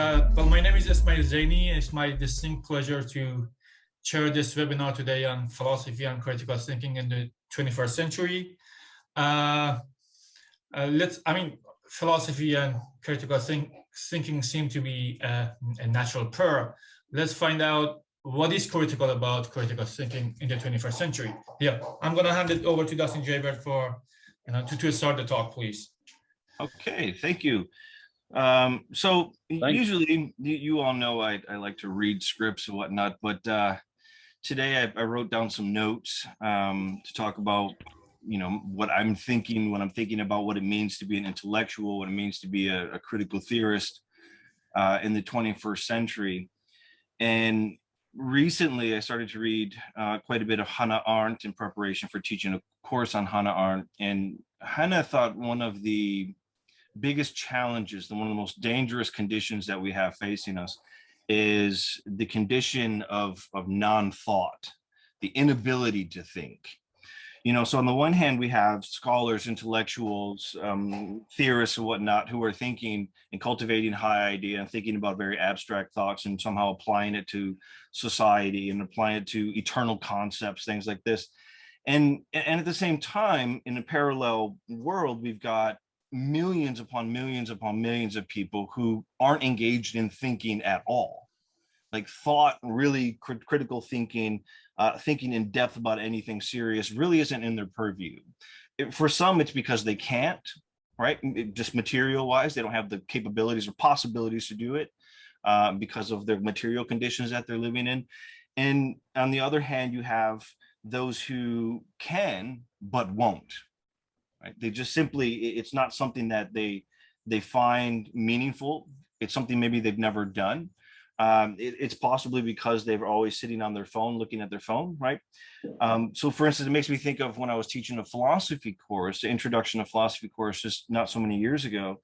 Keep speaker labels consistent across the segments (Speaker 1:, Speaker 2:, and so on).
Speaker 1: Well, my name is Ismail Zaini. It's my distinct pleasure to chair this webinar today on philosophy and critical thinking in the 21st century. Philosophy and critical thinking seem to be a natural pair. Let's find out what is critical about critical thinking in the 21st century. Yeah, I'm going to hand it over to Dustin Jaybert for, to start the talk, please.
Speaker 2: Okay, thank you. So usually you all know I like to read scripts and whatnot, but today I wrote down some notes to talk about, what I'm thinking when I'm thinking about what it means to be an intellectual, what it means to be a critical theorist in the 21st century. And recently I started to read quite a bit of Hannah Arendt in preparation for teaching a course on Hannah Arendt. And Hannah thought one of the biggest challenges, one of the most dangerous conditions that we have facing us is the condition of non-thought, the inability to think. So on the one hand, we have scholars, intellectuals, theorists and whatnot who are thinking and cultivating high idea and thinking about very abstract thoughts and somehow applying it to society and applying it to eternal concepts, things like this. And at the same time, in a parallel world, we've got millions upon millions upon millions of people who aren't engaged in thinking at all. Like thought, really critical thinking, thinking in depth about anything serious really isn't in their purview. For some, it's because they can't, right? Just material wise, they don't have the capabilities or possibilities to do it because of their material conditions that they're living in. And on the other hand, you have those who can, but won't. Right? They just simply, it's not something that they find meaningful. It's something maybe they've never done. It's possibly because they're always sitting on their phone, looking at their phone, right? So for instance, it makes me think of when I was teaching a philosophy course, the introduction to philosophy course just not so many years ago.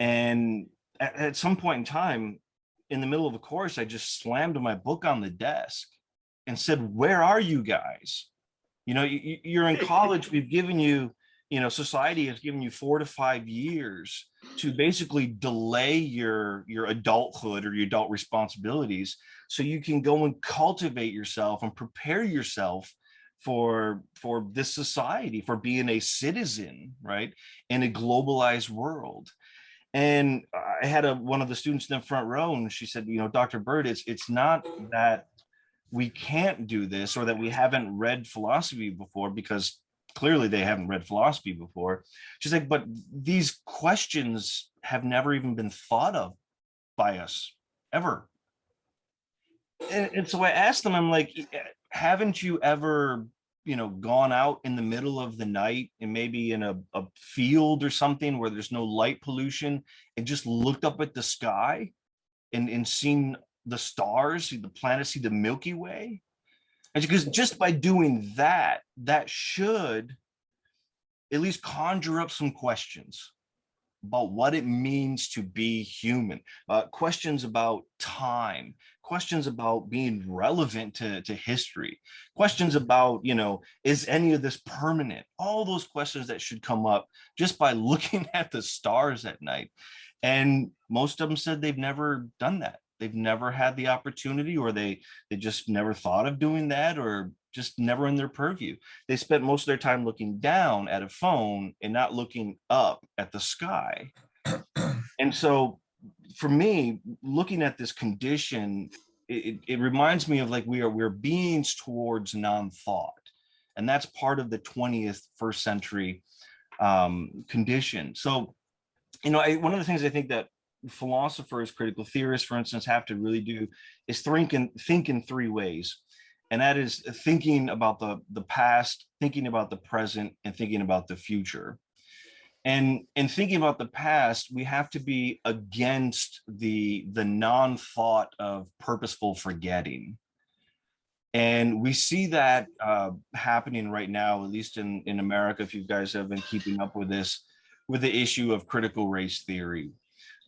Speaker 2: And at some point in time, in the middle of a course, I just slammed my book on the desk and said, "Where are you guys? You're in college, we've given you, society has given you 4 to 5 years to basically delay your adulthood or your adult responsibilities so you can go and cultivate yourself and prepare yourself for this society, for being a citizen, right, in a globalized world." And I had one of the students in the front row, and she said, "Dr. Bird, it's not that we can't do this or that we haven't read philosophy before," because clearly they haven't read philosophy before. She's like, "But these questions have never even been thought of by us ever." And so I asked them, I'm like, haven't you ever, gone out in the middle of the night and maybe in a field or something where there's no light pollution and just looked up at the sky and seen the stars, see the planets, see the Milky Way? And because just by doing that should at least conjure up some questions about what it means to be human, questions about time, questions about being relevant to history, questions about, is any of this permanent? All those questions that should come up just by looking at the stars at night. And most of them said they've never done that. They've never had the opportunity, or they just never thought of doing that, or just never in their purview. They spent most of their time looking down at a phone and not looking up at the sky. And so for me, looking at this condition, it reminds me of like we're beings towards non-thought. And that's part of the 21st century condition. So, one of the things I think that philosophers, critical theorists, for instance, have to really do is think in 3 ways. And that is thinking about the past, thinking about the present, and thinking about the future. And in thinking about the past, we have to be against the non-thought of purposeful forgetting. And we see that happening right now, at least in America, if you guys have been keeping up with this, with the issue of critical race theory.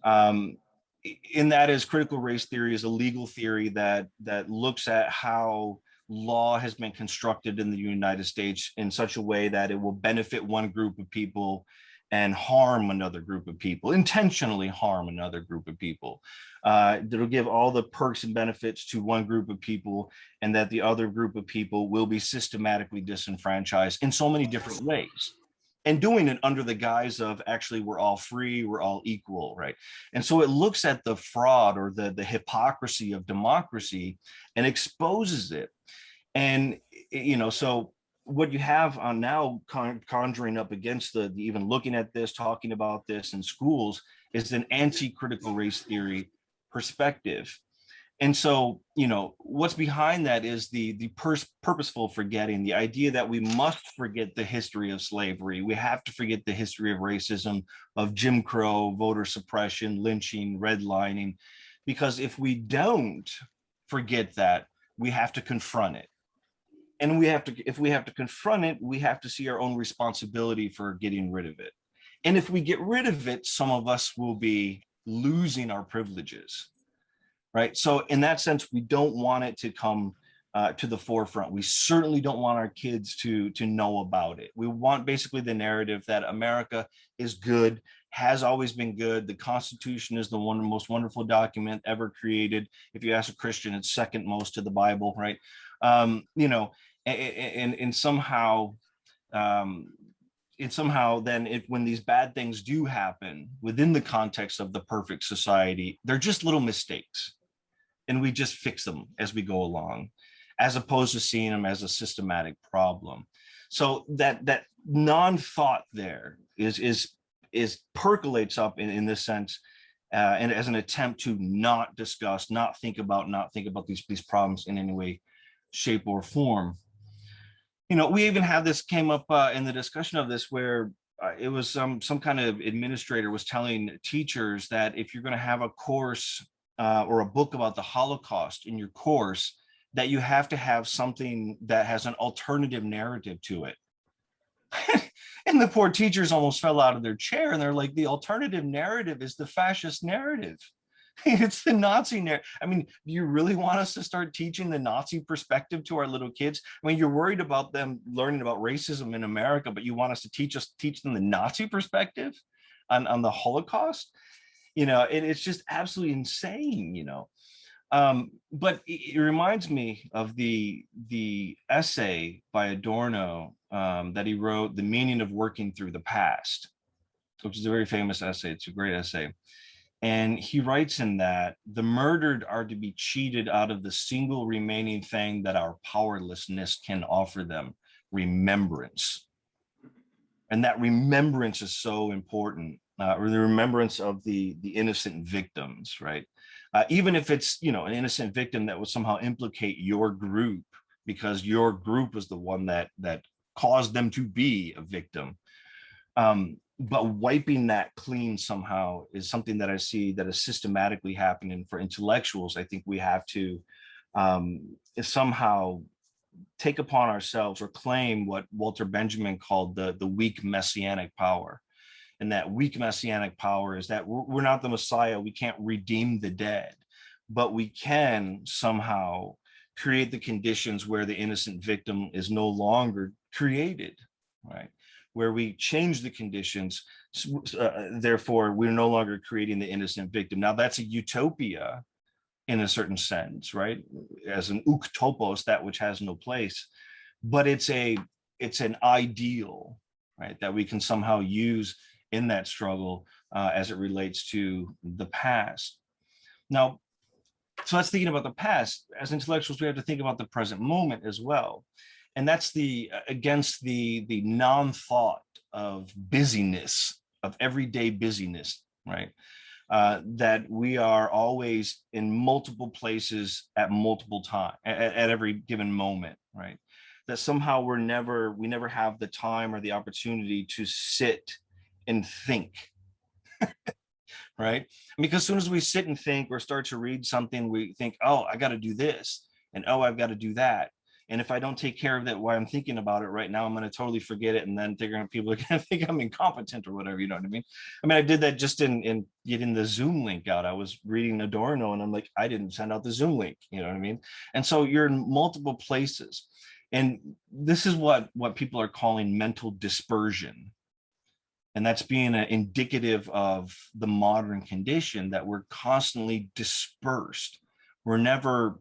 Speaker 2: In that is, critical race theory is a legal theory that looks at how law has been constructed in the United States in such a way that it will benefit one group of people and harm another group of people, intentionally harm another group of people. That'll give all the perks and benefits to one group of people, and that the other group of people will be systematically disenfranchised in so many different ways. And doing it under the guise of actually we're all free, we're all equal, right? And so it looks at the fraud or the hypocrisy of democracy and exposes it. And, you know, so what you have on now conjuring up against the even looking at this, talking about this in schools, is an anti-critical race theory perspective. And so, you know, what's behind that is the purposeful forgetting, the idea that we must forget the history of slavery. We have to forget the history of racism, of Jim Crow, voter suppression, lynching, redlining, because if we don't forget that, we have to confront it. And if we have to confront it, we have to see our own responsibility for getting rid of it. And if we get rid of it, some of us will be losing our privileges. Right. So in that sense, we don't want it to come to the forefront. We certainly don't want our kids to know about it. We want basically the narrative that America is good, has always been good. The Constitution is the most wonderful document ever created. If you ask a Christian, it's second most to the Bible. Right. You know, and somehow then when these bad things do happen within the context of the perfect society, they're just little mistakes. And we just fix them as we go along, as opposed to seeing them as a systematic problem. So that non-thought there is percolates up in this sense, and as an attempt to not discuss, not think about these problems in any way, shape, or form. You know, we even had this came up in the discussion of this where it was some kind of administrator was telling teachers that if you're going to have a course or a book about the Holocaust in your course, that you have to have something that has an alternative narrative to it. And the poor teachers almost fell out of their chair, and they're like, the alternative narrative is the fascist narrative. It's the Nazi narrative. I mean, do you really want us to start teaching the Nazi perspective to our little kids? I mean, you're worried about them learning about racism in America, but you want us to teach them the Nazi perspective on the Holocaust? You know, it's just absolutely insane, you know. But it reminds me of the essay by Adorno that he wrote, The Meaning of Working Through the Past, which is a very famous essay. It's a great essay. And he writes in that the murdered are to be cheated out of the single remaining thing that our powerlessness can offer them, remembrance. And that remembrance is so important, or the remembrance of the innocent victims, right? Even if it's, you know, an innocent victim that would somehow implicate your group because your group was the one that caused them to be a victim. But wiping that clean somehow is something that I see that is systematically happening for intellectuals. I think we have to somehow take upon ourselves or claim what Walter Benjamin called the weak messianic power. And that weak messianic power is that we're not the Messiah. We can't redeem the dead, but we can somehow create the conditions where the innocent victim is no longer created, right? Where we change the conditions, therefore we're no longer creating the innocent victim. Now that's a utopia in a certain sense, right? As an uktopos, that which has no place, but it's an ideal, right? That we can somehow use in that struggle as it relates to the past. Now, so that's thinking about the past. As intellectuals, we have to think about the present moment as well. And that's against the non-thought of busyness, of everyday busyness, right? That we are always in multiple places at multiple times, at every given moment, right? That somehow we never have the time or the opportunity to sit and think, right? Because as soon as we sit and think or start to read something, we think, oh, I got to do this, and oh, I've got to do that. And if I don't take care of that while I'm thinking about it right now, I'm going to totally forget it. And then people are going to think I'm incompetent or whatever, you know what I mean? I mean, I did that just in getting the Zoom link out. I was reading Adorno and I'm like, I didn't send out the Zoom link, you know what I mean? And so you're in multiple places. And this is what people are calling mental dispersion. And that's being indicative of the modern condition, that we're constantly dispersed. We're never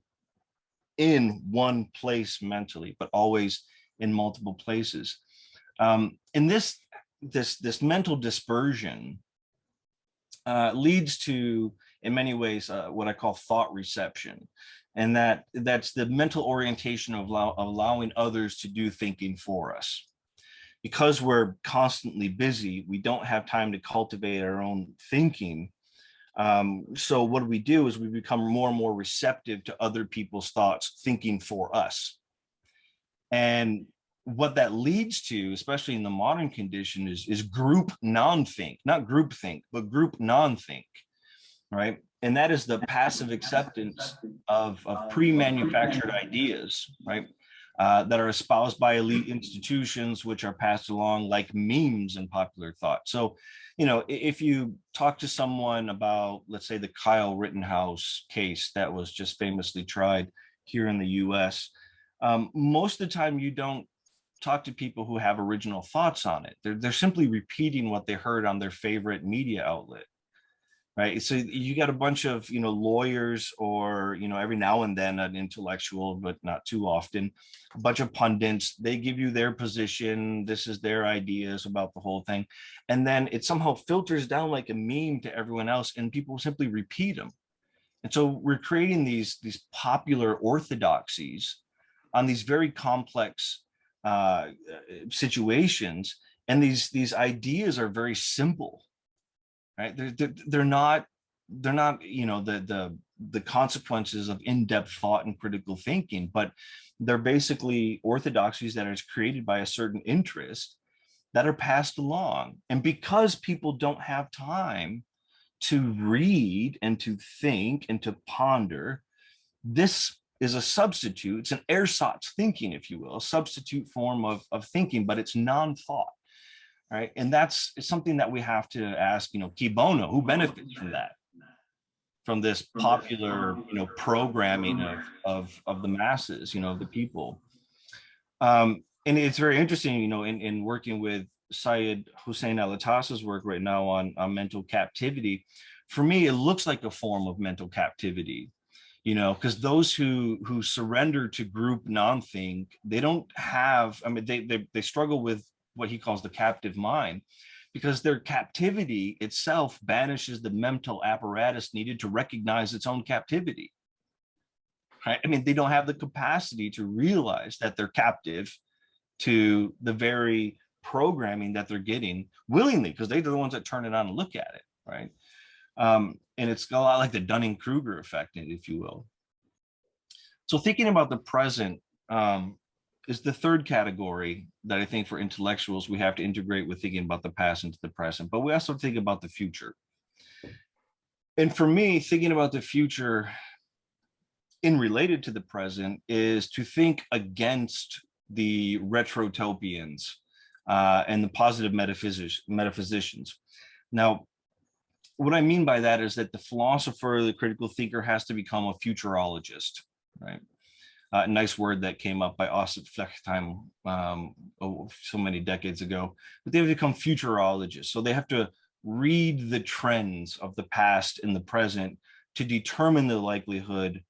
Speaker 2: in one place mentally, but always in multiple places. And this mental dispersion leads to, in many ways, what I call thought reception. And that's the mental orientation of allowing others to do thinking for us. Because we're constantly busy, we don't have time to cultivate our own thinking. So what we do is we become more and more receptive to other people's thoughts thinking for us. And what that leads to, especially in the modern condition, is group non-think, not group think, but group non-think, right? And that is the passive acceptance of pre-manufactured ideas, right? That are espoused by elite institutions, which are passed along like memes in popular thought. So, you know, if you talk to someone about, let's say, the Kyle Rittenhouse case that was just famously tried here in the US, most of the time you don't talk to people who have original thoughts on it. They're simply repeating what they heard on their favorite media outlet. Right. So you got a bunch of, you know, lawyers, or, you know, every now and then an intellectual, but not too often, a bunch of pundits. They give you their position. This is their ideas about the whole thing. And then it somehow filters down like a meme to everyone else, and people simply repeat them. And so we're creating these popular orthodoxies on these very complex situations. And these ideas are very simple. Right? They're not, you know, the consequences of in-depth thought and critical thinking, but they're basically orthodoxies that are created by a certain interest that are passed along. And because people don't have time to read and to think and to ponder, this is a substitute. It's an ersatz thinking, if you will, a substitute form of thinking, but it's non-thought. Right. And that's something that we have to ask, you know, qui bono, who benefits from that, from this popular, you know, programming of the masses, you know, of the people. And it's very interesting, you know, in working with Syed Hussein Alatas's work right now on mental captivity. For me, it looks like a form of mental captivity, you know, because those who surrender to group non-think, they don't have, I mean, they struggle with what he calls the captive mind, because their captivity itself banishes the mental apparatus needed to recognize its own captivity. Right? I mean, they don't have the capacity to realize that they're captive to the very programming that they're getting willingly, because they're the ones that turn it on and look at it, right? And it's a lot like the Dunning-Kruger effect, if you will. So thinking about the present is the third category that I think for intellectuals we have to integrate with thinking about the past into the present, but we also think about the future. And for me, thinking about the future in related to the present is to think against the retrotopians and the positive metaphysicians. Now, what I mean by that is that the philosopher, the critical thinker, has to become a futurologist, right? A nice word that came up by Osip Flechtheim so many decades ago, but they have become futurologists. So they have to read the trends of the past and the present to determine the likelihood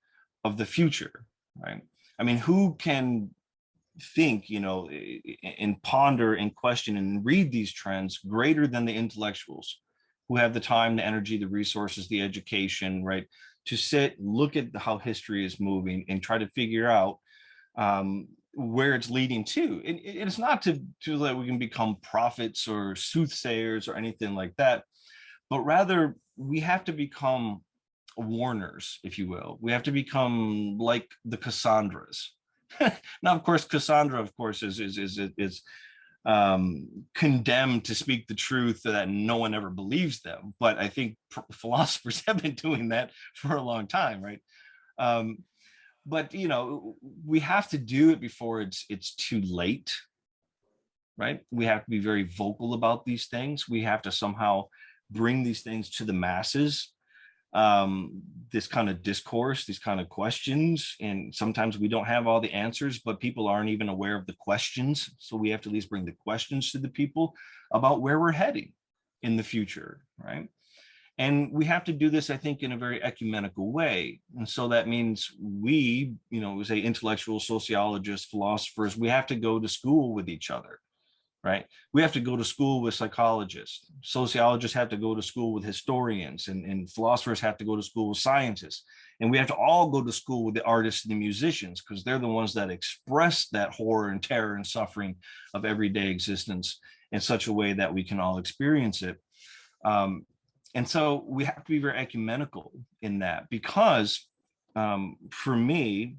Speaker 2: of the future, right? I mean, who can think, you know, and ponder and question and read these trends greater than the intellectuals who have the time, the energy, the resources, the education, right? To sit, look at how history is moving and try to figure out where it's leading to. And it's not to that we can become prophets or soothsayers or anything like that, but rather we have to become warners, if you will. We have to become like the Cassandras. Now, of course, Cassandra, of course, is condemned to speak the truth that no one ever believes them. But I think philosophers have been doing that for a long time, right? But you know, we have to do it before it's too late, right? We have to be very vocal about these things. We have to somehow bring these things to the masses. this kind of discourse, these kind of questions. And sometimes we don't have all the answers, but people aren't even aware of the questions. So we have to at least bring the questions to the people about where we're heading in the future, right? And we have to do this, I think, in a very ecumenical way. And so that means we, we say intellectuals, sociologists, philosophers, we have to go to school with each other, right? We have to go to school with psychologists. Sociologists have to go to school with historians, and philosophers have to go to school with scientists. And we have to all go to school with the artists and the musicians, because they're the ones that express that horror and terror and suffering of everyday existence in such a way that we can all experience it. And so we have to be very ecumenical in that, because for me,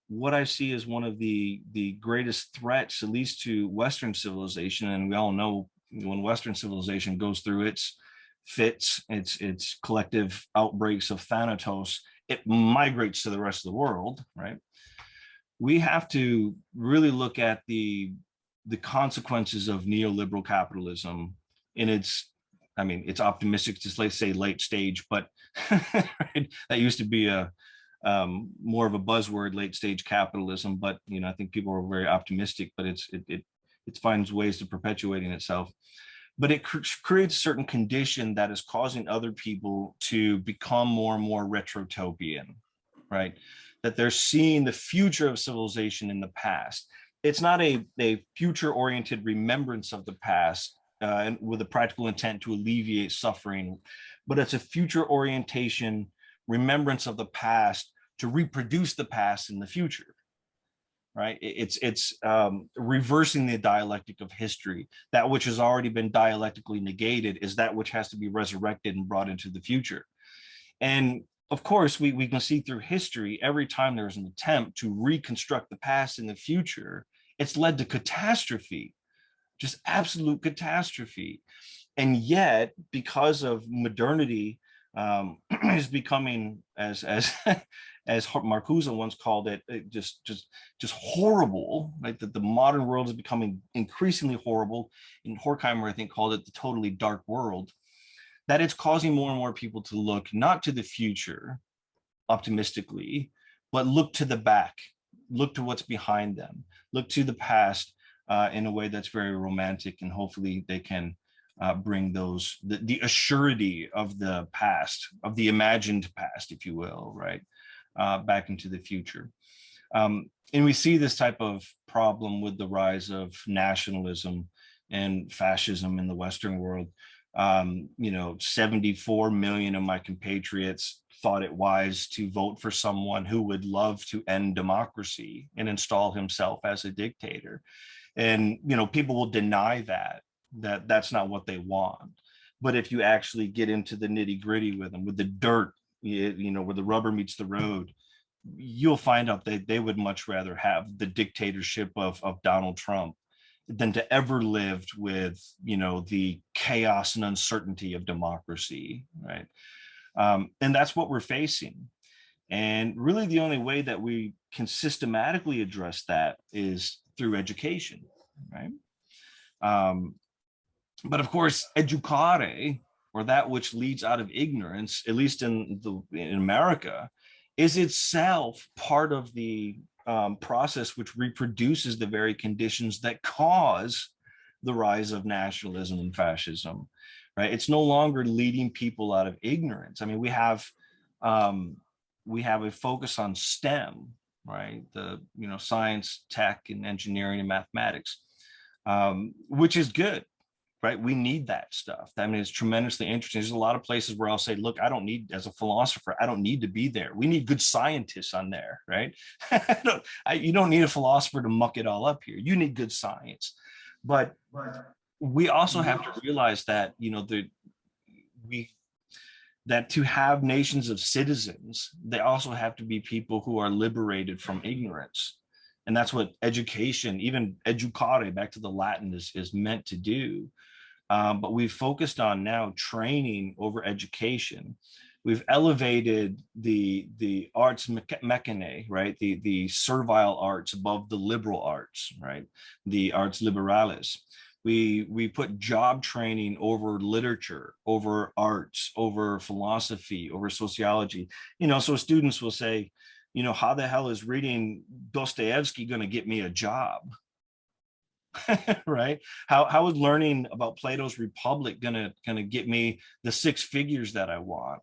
Speaker 2: what I see as one of the greatest threats, at least to Western civilization, and we all know when Western civilization goes through its fits, its collective outbreaks of Thanatos, it migrates to the rest of the world, right? We have to really look at the consequences of neoliberal capitalism in its, I mean, it's optimistic to say late stage, but right? That used to be a more of a buzzword, late stage capitalism. But I think people are very optimistic, but it finds ways to perpetuating itself. But it creates a certain condition that is causing other people to become more and more retrotopian, right? That they're seeing the future of civilization in the past. It's not a future-oriented remembrance of the past, and with a practical intent to alleviate suffering, but it's a future orientation, remembrance of the past to reproduce the past in the future, right? It's reversing the dialectic of history. That which has already been dialectically negated is that which has to be resurrected and brought into the future. And of course, we can see through history, every time there's an attempt to reconstruct the past in the future, it's led to catastrophe. Just absolute catastrophe. And yet, because of modernity is becoming, as Marcuse once called it, just horrible, right? That the modern world is becoming increasingly horrible. And Horkheimer, I think, called it the totally dark world. That it's causing more and more people to look not to the future optimistically, but look to the back, look to what's behind them, look to the past, in a way that's very romantic, and hopefully they can bring those the assurity of the past, of the imagined past, if you will, right, back into the future. And we see this type of problem with the rise of nationalism and fascism in the Western world. 74 million of my compatriots thought it wise to vote for someone who would love to end democracy and install himself as a dictator. And people will deny that that's not what they want. But if you actually get into the nitty gritty with them, with the dirt, where the rubber meets the road, you'll find out that they would much rather have the dictatorship of Donald Trump than to ever lived with the chaos and uncertainty of democracy, right? And that's what we're facing. And really the only way that we can systematically address that is through education, right? But of course, educare, or that which leads out of ignorance, at least in America, is itself part of the process which reproduces the very conditions that cause the rise of nationalism and fascism, right? It's no longer leading people out of ignorance. I mean, we have a focus on STEM, right? The science, tech, and engineering and mathematics, which is good, right? We need that stuff. I mean, it's tremendously interesting. There's a lot of places where I'll say, look, I don't need, as a philosopher, I don't need to be there. We need good scientists on there, right? You don't need a philosopher to muck it all up here. You need good science. But we also have to realize that, that to have nations of citizens, they also have to be people who are liberated from ignorance. And that's what education, even educare, back to the Latin, is meant to do. But we've focused on now training over education. We've elevated the arts mechanae, right? The servile arts above the liberal arts, right? The arts liberales. We put job training over literature, over arts, over philosophy, over sociology. So students will say, how the hell is reading Dostoevsky going to get me a job? Right? How is learning about Plato's Republic gonna get me the six figures that I want?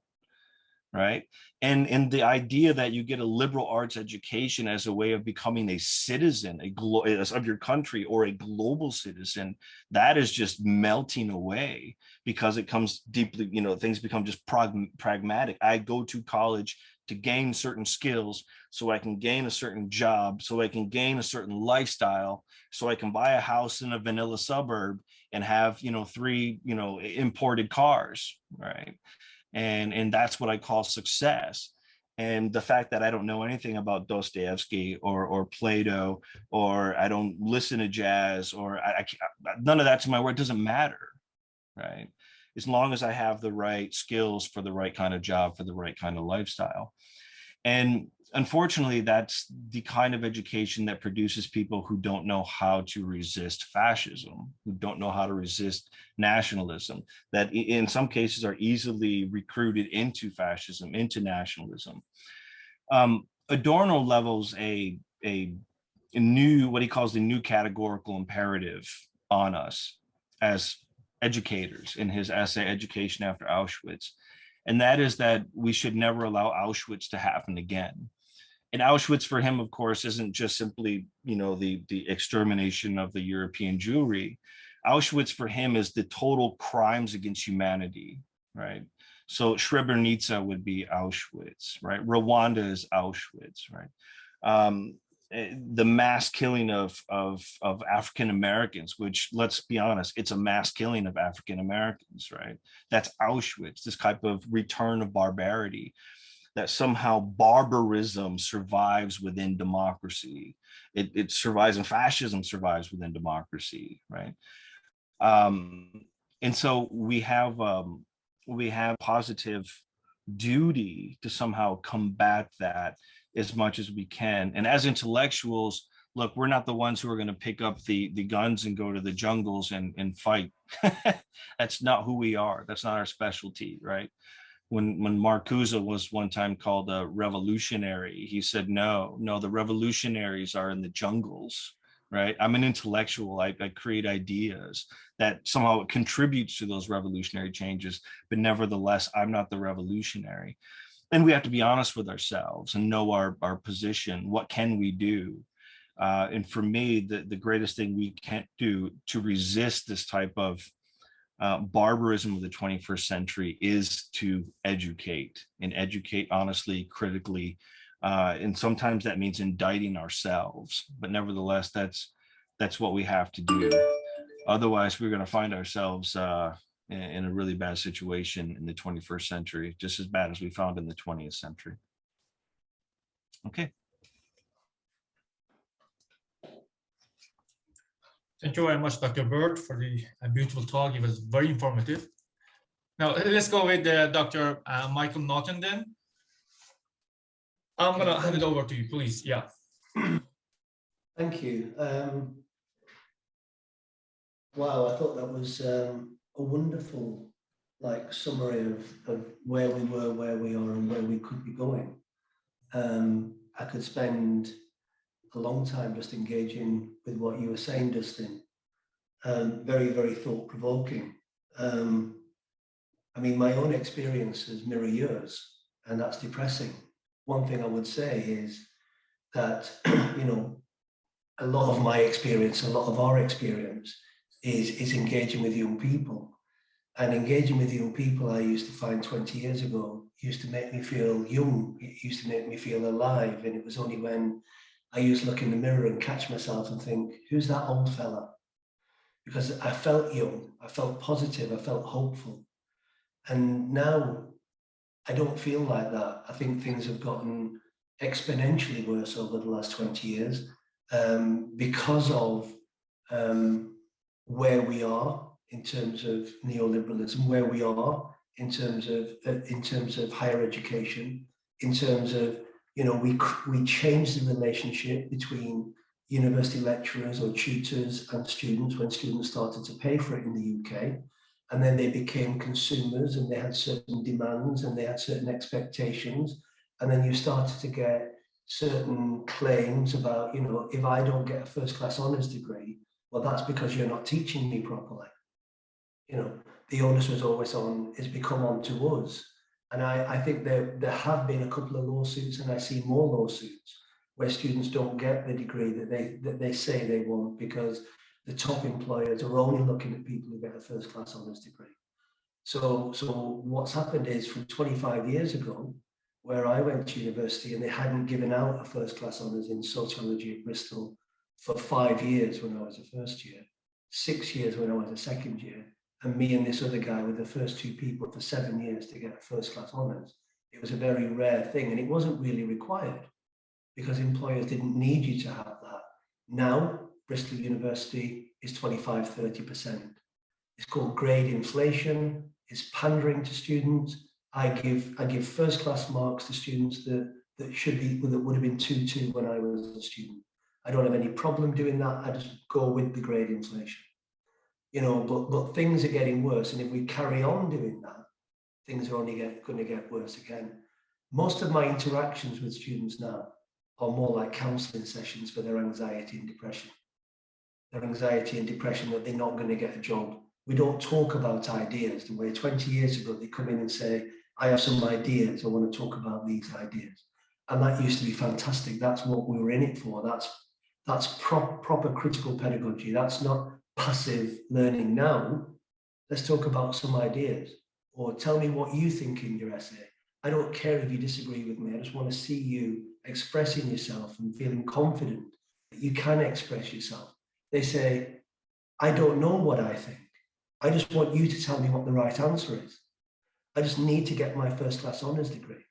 Speaker 2: Right? And the idea that you get a liberal arts education as a way of becoming a citizen of your country, or a global citizen, that is just melting away, because it comes deeply, things become just pragmatic. I go to college to gain certain skills so I can gain a certain job, so I can gain a certain lifestyle, so I can buy a house in a vanilla suburb and have, 3, imported cars, right? And that's what I call success. And the fact that I don't know anything about Dostoevsky or Plato, or I don't listen to jazz, or none of that's my word, doesn't matter, right? As long as I have the right skills for the right kind of job, for the right kind of lifestyle. And unfortunately, that's the kind of education that produces people who don't know how to resist fascism, who don't know how to resist nationalism, that in some cases are easily recruited into fascism, into nationalism. Adorno levels a new, what he calls the new categorical imperative on us as educators in his essay, Education After Auschwitz. And that is that we should never allow Auschwitz to happen again. And Auschwitz for him, of course, isn't just simply, the extermination of the European Jewry. Auschwitz for him is the total crimes against humanity, right? So Srebrenica would be Auschwitz, right? Rwanda is Auschwitz, right? The mass killing of African Americans, which, let's be honest, it's a mass killing of African Americans, right? That's Auschwitz, this type of return of barbarity, that somehow barbarism survives within democracy. It survives, and fascism survives within democracy, right? And so we have positive duty to somehow combat that as much as we can. And as intellectuals, look, we're not the ones who are going to pick up the guns and go to the jungles and fight. That's not who we are. That's not our specialty, right? When Marcuse was one time called a revolutionary, he said, no, the revolutionaries are in the jungles, right? I'm an intellectual. I create ideas that somehow contributes to those revolutionary changes, but nevertheless, I'm not the revolutionary. And we have to be honest with ourselves and know our position. What can we do? And for me, the greatest thing we can do to resist this type of barbarism of the 21st century is to educate, and educate honestly, critically. And sometimes that means indicting ourselves, but nevertheless, that's what we have to do. Otherwise, we're going to find ourselves in a really bad situation in the 21st century, just as bad as we found in the 20th century. Okay.
Speaker 1: Thank you very much, Dr. Bird, for the beautiful talk. It was very informative. Now, let's go with Dr. Michael Naughton then. I'm going to hand it over to you, please. Yeah.
Speaker 3: Thank you. Wow, I thought that was a wonderful summary of where we were, where we are, and where we could be going. I could spend a long time just engaging with what you were saying, Dustin. Very, very thought-provoking. I mean, my own experiences mirror yours, and that's depressing. One thing I would say is that, a lot of my experience, a lot of our experience is engaging with young people. And engaging with young people, I used to find 20 years ago, used to make me feel young. It used to make me feel alive. And it was only when I used to look in the mirror and catch myself and think, who's that old fella? Because I felt young, I felt positive, I felt hopeful. And now I don't feel like that. I think things have gotten exponentially worse over the last 20 years because of where we are in terms of neoliberalism, where we are in terms of higher education, in terms of, we change the relationship between university lecturers or tutors and students when students started to pay for it in the UK. And then they became consumers and they had certain demands and they had certain expectations. And then you started to get certain claims about, you know, if I don't get a first class honours degree, well, that's because you're not teaching me properly. You know, the onus was always on, it's become on to us. And I think there have been a couple of lawsuits, and I see more lawsuits where students don't get the degree that they say they want because the top employers are only looking at people who get a first class honours degree. So what's happened is from 25 years ago, where I went to university and they hadn't given out a first class honours in sociology at Bristol for 5 years when I was a first year, 6 years when I was a second year, and me and this other guy were the first two people for 7 years to get first class honours. It was a very rare thing and it wasn't really required because employers didn't need you to have that. Now, Bristol University is 25–30%. It's called grade inflation. It's pandering to students. I give first class marks to students that would have been 2-2 when I was a student. I don't have any problem doing that. I just go with the grade inflation. You know, but things are getting worse, and if we carry on doing that, things are only going to get worse again. Most of my interactions with students now are more like counselling sessions for their anxiety and depression. Their anxiety and depression that they're not going to get a job. We don't talk about ideas the way 20 years ago they come in and say, I have some ideas, I want to talk about these ideas. And that used to be fantastic. That's what we were in it for. That's proper critical pedagogy. That's not passive learning. Now, let's talk about some ideas, or tell me what you think in your essay. I don't care if you disagree with me. I just want to see you expressing yourself and feeling confident that you can express yourself. They say, I don't know what I think. I just want you to tell me what the right answer is. I just need to get my first class honours degree.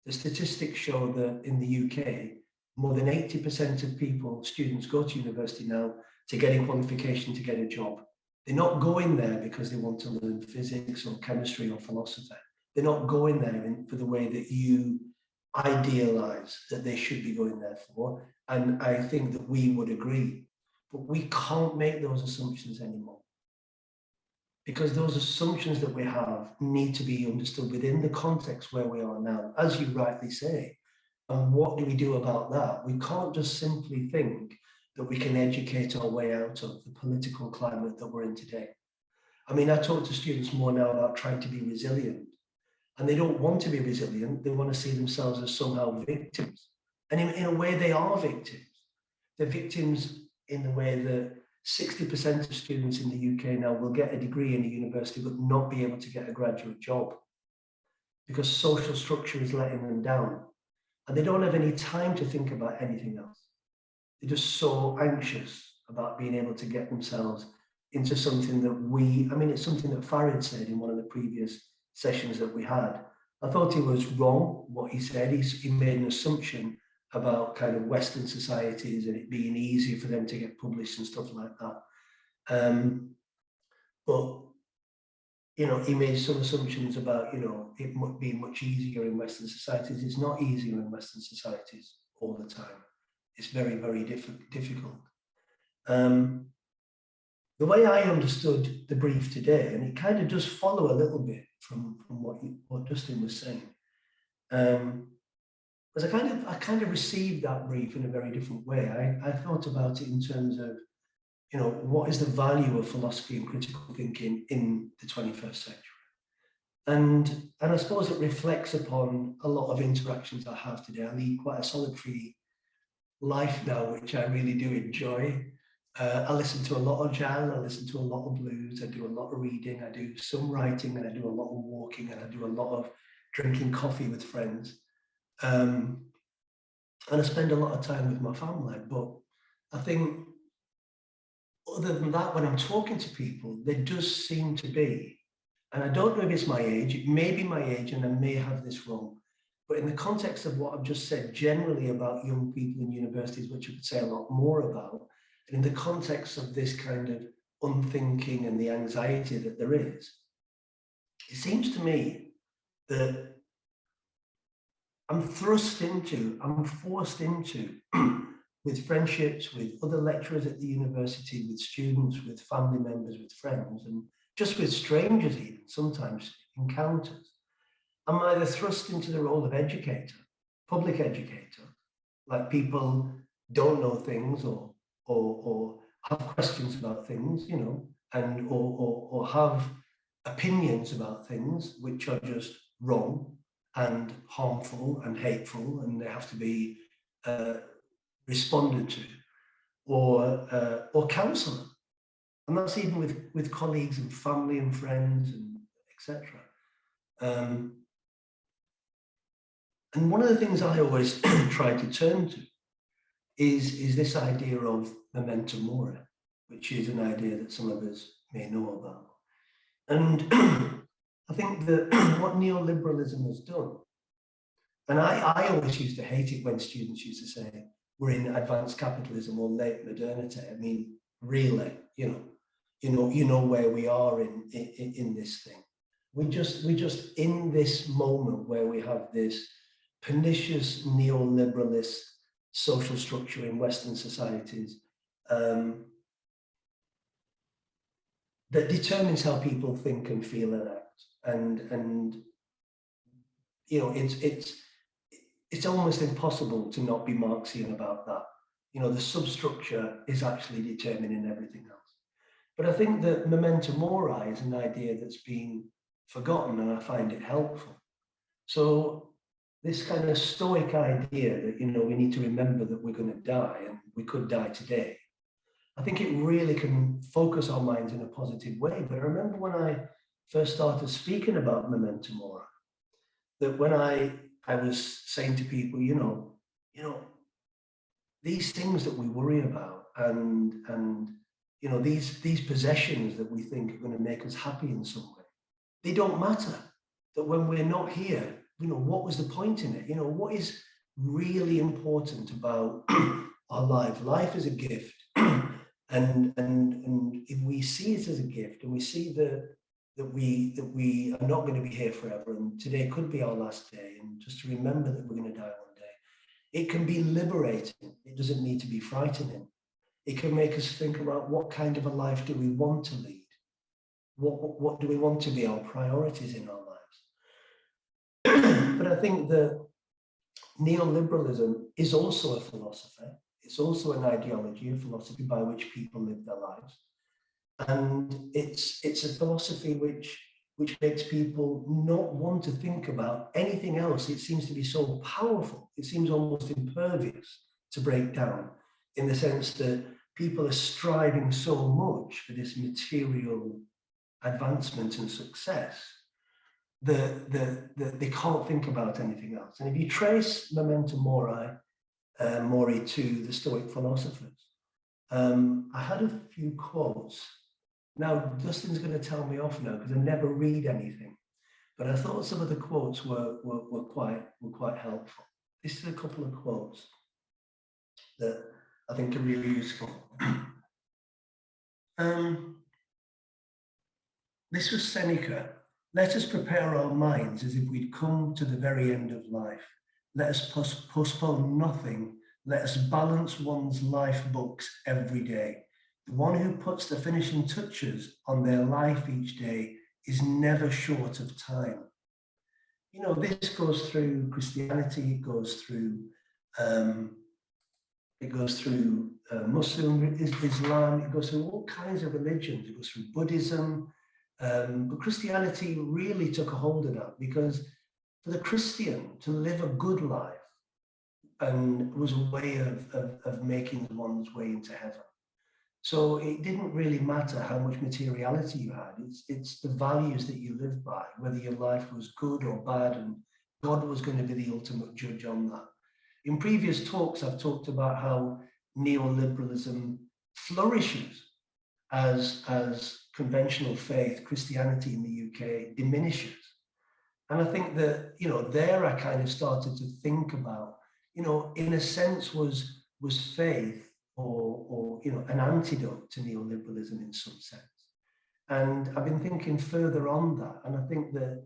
Speaker 3: The statistics show that in the UK, more than 80% of people, students go to university now to get a qualification to get a job. They're not going there because they want to learn physics or chemistry or philosophy. They're not going there for the way that you idealize that they should be going there for. And I think that we would agree, but we can't make those assumptions anymore. Because those assumptions that we have need to be understood within the context where we are now, as you rightly say. And what do we do about that? We can't just simply think that we can educate our way out of the political climate that we're in today. I mean, I talk to students more now about trying to be resilient, and they don't want to be resilient. They want to see themselves as somehow victims. And in a way, they are victims. They're victims in the way that 60% of students in the UK now will get a degree in a university but not be able to get a graduate job because social structure is letting them down. And they don't have any time to think about anything else. They're just so anxious about being able to get themselves into something that it's something that Farid said in one of the previous sessions that we had. I thought he was wrong, what he said. He made an assumption about kind of Western societies and it being easier for them to get published and stuff like that. But, you know, he made some assumptions about, you know, it being much easier in Western societies. It's not easier in Western societies all the time. It's very, very difficult. The way I understood the brief today, and it kind of does follow a little bit from what Justin was saying, was I kind of received that brief in a very different way. I thought about it in terms of, you know, what is the value of philosophy and critical thinking in the 21st century? And I suppose it reflects upon a lot of interactions I have today. I lead quite a solitary life now, which I really do enjoy. I listen to a lot of jazz, I listen to a lot of blues, I do a lot of reading, I do some writing, and I do a lot of walking, and I do a lot of drinking coffee with friends. And I spend a lot of time with my family. But I think other than that, when I'm talking to people, there does seem to be, and I don't know if it's my age, it may be my age and I may have this wrong, but in the context of what I've just said generally about young people in universities, which I could say a lot more about, and in the context of this kind of unthinking and the anxiety that there is, it seems to me that I'm forced into with friendships, with other lecturers at the university, with students, with family members, with friends, and just with strangers even, sometimes encounters. I'm either thrust into the role of educator, public educator, like people don't know things or have questions about things, you know, and or have opinions about things which are just wrong and harmful and hateful, and they have to be responded to, or counsellor. And that's even with colleagues and family and friends and etc. And one of the things I always try to turn to is this idea of memento mori, which is an idea that some of us may know about. And I think that what neoliberalism has done, and I always used to hate it when students used to say, we're in advanced capitalism or late modernity. I mean, really, you know where we are in this thing. We just in this moment where we have this pernicious neoliberalist social structure in Western societies that determines how people think and feel and act. And you know, it's almost impossible to not be Marxian about that. You know, the substructure is actually determining everything else. But I think that memento mori is an idea that's been forgotten, and I find it helpful. So this kind of stoic idea that, you know, we need to remember that we're going to die and we could die today, I think it really can focus our minds in a positive way. But I remember when I first started speaking about memento mori, that when I was saying to people, you know, these things that we worry about and you know, these possessions that we think are going to make us happy in some way, they don't matter. That when we're not here, you know, what was the point in it? You know, what is really important about our life? Life is a gift. and if we see it as a gift, and we see that we are not going to be here forever, and today could be our last day, and just to remember that we're going to die one day, it can be liberating. It doesn't need to be frightening. It can make us think about what kind of a life do we want to lead? What do we want to be our priorities in our lives? But I think that neoliberalism is also a philosophy. It's also an ideology, a philosophy by which people live their lives. And it's a philosophy which makes people not want to think about anything else. It seems to be so powerful. It seems almost impervious to break down, in the sense that people are striving so much for this material advancement and success that they can't think about anything else. And if you trace memento mori to the Stoic philosophers, I had a few quotes. Now, Dustin's going to tell me off now because I never read anything, but I thought some of the quotes were quite helpful. This is a couple of quotes that I think are really useful. This was Seneca. Let us prepare our minds as if we'd come to the very end of life. Let us postpone nothing. Let us balance one's life books every day. The one who puts the finishing touches on their life each day is never short of time. You know, this goes through Christianity, it goes through Muslim Islam, it goes through all kinds of religions, it goes through Buddhism. But Christianity really took a hold of that, because for the Christian to live a good life and was a way of making one's way into heaven. So it didn't really matter how much materiality you had. It's the values that you live by, whether your life was good or bad, and God was going to be the ultimate judge on that. In previous talks, I've talked about how neoliberalism flourishes as conventional faith, Christianity in the UK, diminishes. And I think that, you know, there I kind of started to think about, you know, in a sense, was faith or you know, an antidote to neoliberalism in some sense. And I've been thinking further on that, and I think that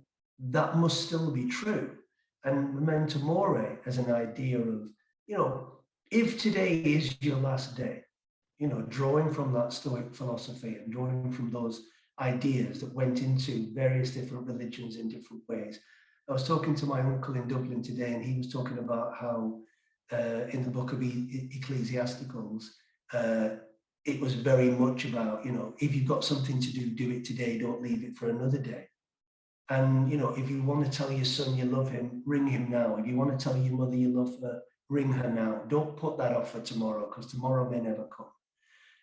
Speaker 3: that must still be true. And memento mori as an idea of, you know, if today is your last day, you know, drawing from that Stoic philosophy and drawing from those ideas that went into various different religions in different ways. I was talking to my uncle in Dublin today, and he was talking about how in the book of Ecclesiasticals, it was very much about, you know, if you've got something to do, do it today, don't leave it for another day. And, you know, if you want to tell your son you love him, ring him now. If you want to tell your mother you love her, ring her now. Don't put that off for tomorrow, because tomorrow may never come.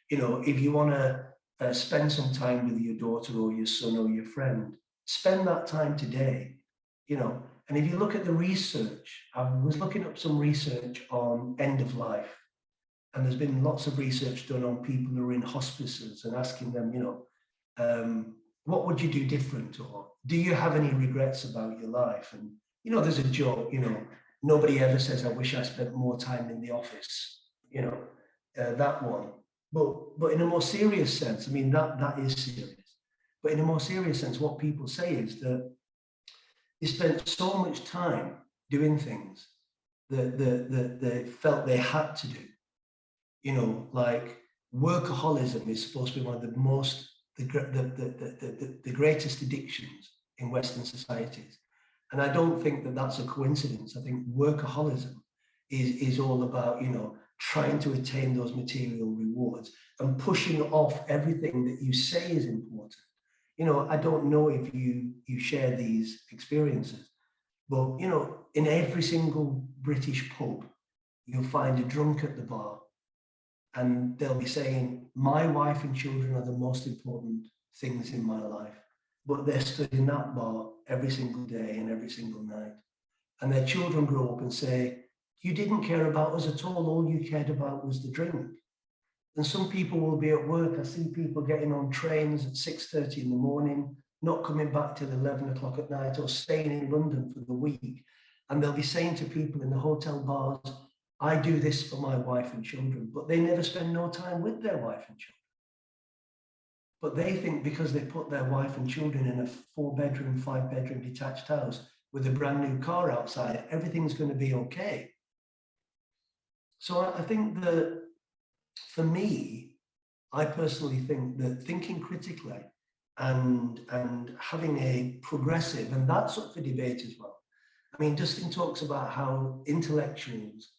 Speaker 3: You know, if you want to spend some time with your daughter or your son or your friend, spend that time today, you know. And if you look at the research, I was looking up some research on end of life, and there's been lots of research done on people who are in hospices and asking them, you know, what would you do different, or do you have any regrets about your life? And, you know, there's a joke, you know, nobody ever says, I wish I spent more time in the office, you know, that one. But in a more serious sense, I mean, that is serious. But in a more serious sense, what people say is that they spent so much time doing things that they felt they had to do. You know, like workaholism is supposed to be one of the most, the greatest addictions in Western societies. And I don't think that that's a coincidence. I think workaholism is all about, you know, trying to attain those material rewards and pushing off everything that you say is important. You know, I don't know if you share these experiences, but, you know, in every single British pub, you'll find a drunk at the bar, and they'll be saying, my wife and children are the most important things in my life. But they're stood in that bar every single day and every single night. And their children grow up and say, you didn't care about us at all you cared about was the drink. And some people will be at work. I see people getting on trains at 6:30 in the morning, not coming back till 11 o'clock at night, or staying in London for the week. And they'll be saying to people in the hotel bars, I do this for my wife and children, but they never spend no time with their wife and children. But they think because they put their wife and children in a 4-bedroom, 5-bedroom detached house with a brand new car outside, everything's going to be okay. So I think that for me, I personally think that thinking critically and having a progressive, and that's up for debate as well. I mean, Dustin talks about how intellectuals,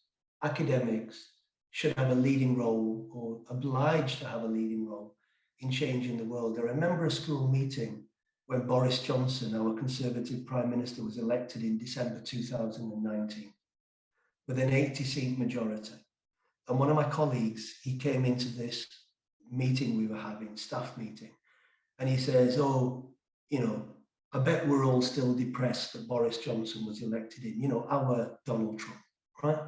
Speaker 3: academics should have a leading role, or obliged to have a leading role in changing the world. I remember a school meeting when Boris Johnson, our Conservative Prime Minister, was elected in December 2019 with an 80-seat majority. And one of my colleagues, he came into this meeting we were having, staff meeting, and he says, oh, you know, I bet we're all still depressed that Boris Johnson was elected in, you know, our Donald Trump, right?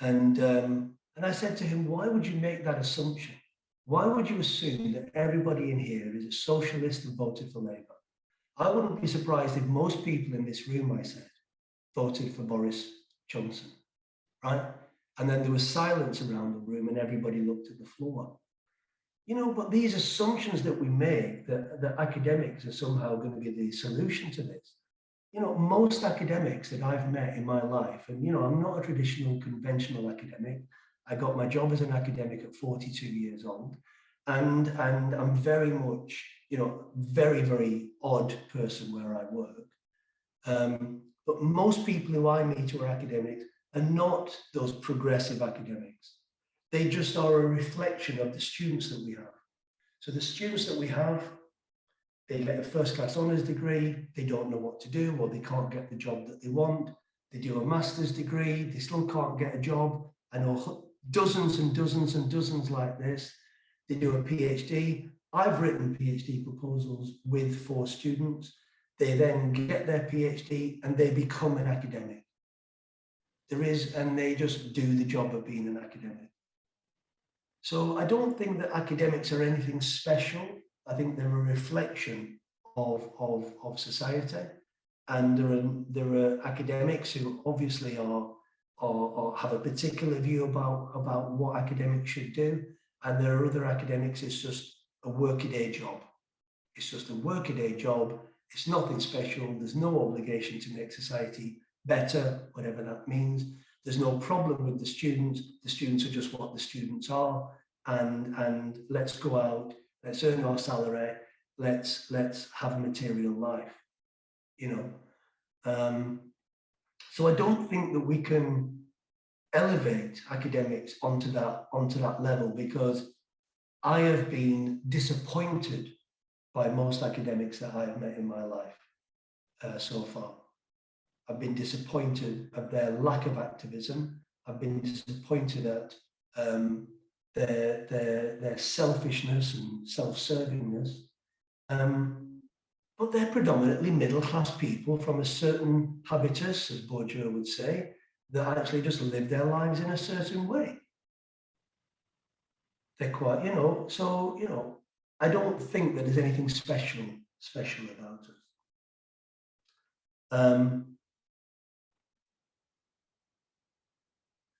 Speaker 3: And I said to him, why would you make that assumption? Why would you assume that everybody in here is a socialist and voted for Labour? I wouldn't be surprised if most people in this room, I said, voted for Boris Johnson, right? And then there was silence around the room and everybody looked at the floor. You know, but these assumptions that we make, that academics are somehow going to be the solution to this. You know, most academics that I've met in my life, and, you know, I'm not a traditional conventional academic. I got my job as an academic at 42 years old. And I'm very much, you know, very, very odd person where I work. But most people who I meet who are academics are not those progressive academics. They just are a reflection of the students that we have. So the students that we have, they get a first-class honours degree, they don't know what to do, or they can't get the job that they want. They do a master's degree, they still can't get a job. I know dozens and dozens and dozens like this. They do a PhD. I've written PhD proposals with 4 students. They then get their PhD and they become an academic. And they just do the job of being an academic. So I don't think that academics are anything special. I think they're a reflection of society. And there are academics who obviously have a particular view about what academics should do. And there are other academics, it's just a workaday job. It's just a workaday job. It's nothing special. There's no obligation to make society better, whatever that means. The There's no problem with the students. The students are just what the students are. And let's go out, let's earn our salary, let's have a material life, you know. So I don't think that we can elevate academics onto that level, because I have been disappointed by most academics that I have met in my life so far. I've been disappointed at their lack of activism. I've been disappointed at their selfishness and self-servingness. But they're predominantly middle-class people from a certain habitus, as Bourdieu would say, that actually just live their lives in a certain way. They're quite, you know, so, you know, I don't think that there's anything special about us.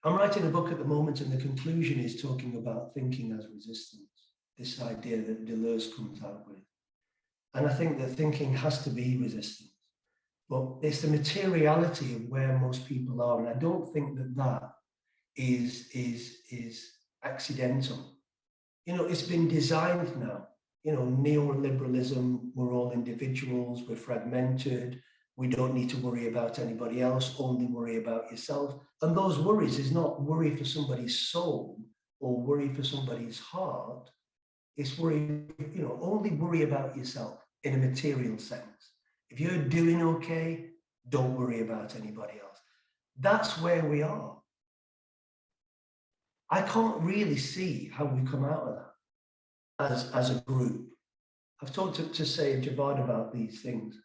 Speaker 3: I'm writing a book at the moment, and the conclusion is talking about thinking as resistance, this idea that Deleuze comes out with. And I think that thinking has to be resistance, but it's the materiality of where most people are. And I don't think that that is accidental. You know, it's been designed now. You know, neoliberalism, we're all individuals, we're fragmented, we don't need to worry about anybody else, only worry about yourself. And those worries is not worry for somebody's soul or worry for somebody's heart. It's worry, you know, only worry about yourself in a material sense. If you're doing okay, don't worry about anybody else. That's where we are. I can't really see how we come out of that as a group. I've talked to say Javad about these things,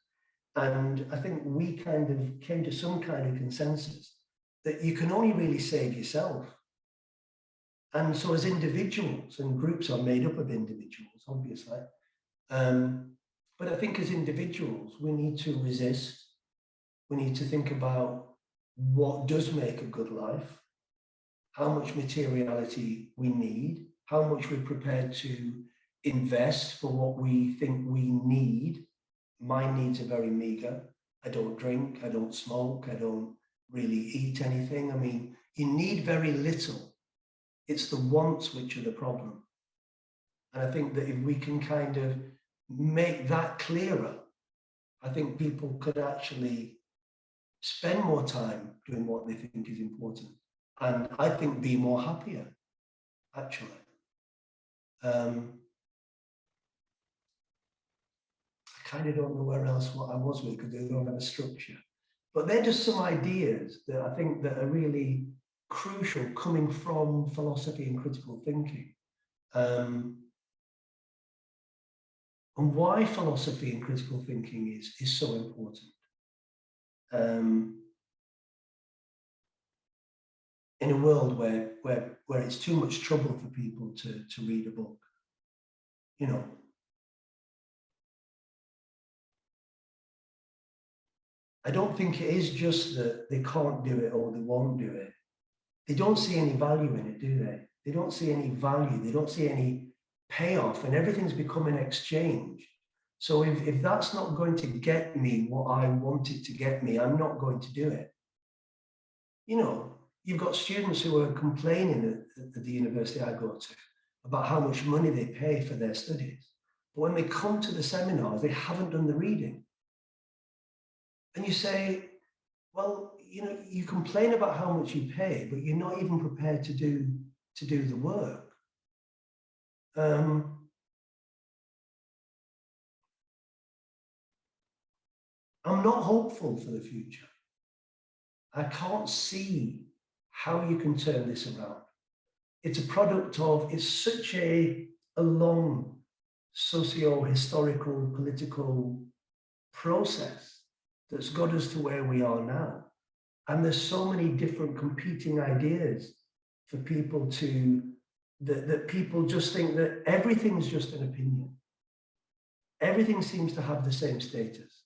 Speaker 3: and I think we kind of came to some kind of consensus that you can only really save yourself. And so as individuals, and groups are made up of individuals, obviously, but I think as individuals, we need to resist. We need to think about what does make a good life, how much materiality we need, how much we're prepared to invest for what we think we need. My needs are very meager. I don't drink, I don't smoke, I don't really eat anything. I mean, you need very little. It's the wants which are the problem. And I think that if we can kind of make that clearer, I think people could actually spend more time doing what they think is important. And I think be more happier, actually. I kind of don't know where else what I was with, because they don't have a structure. But they're just some ideas that I think that are really crucial coming from philosophy and critical thinking. And why philosophy and critical thinking is so important. In a world where it's too much trouble for people to read a book, you know. I don't think it is just that they can't do it or they won't do it. They don't see any value in it, do they? They don't see any value. They don't see any payoff, and everything's become an exchange. So if that's not going to get me what I want it to get me, I'm not going to do it. You know, you've got students who are complaining at the university I go to about how much money they pay for their studies. But when they come to the seminars, they haven't done the reading. And you say, well, you know, you complain about how much you pay, but you're not even prepared to do the work. I'm not hopeful for the future. I can't see how you can turn this around. It's a product of, it's such a long socio-historical, political process that's got us to where we are now. And there's so many different competing ideas for people to, that people just think that everything's just an opinion. Everything seems to have the same status.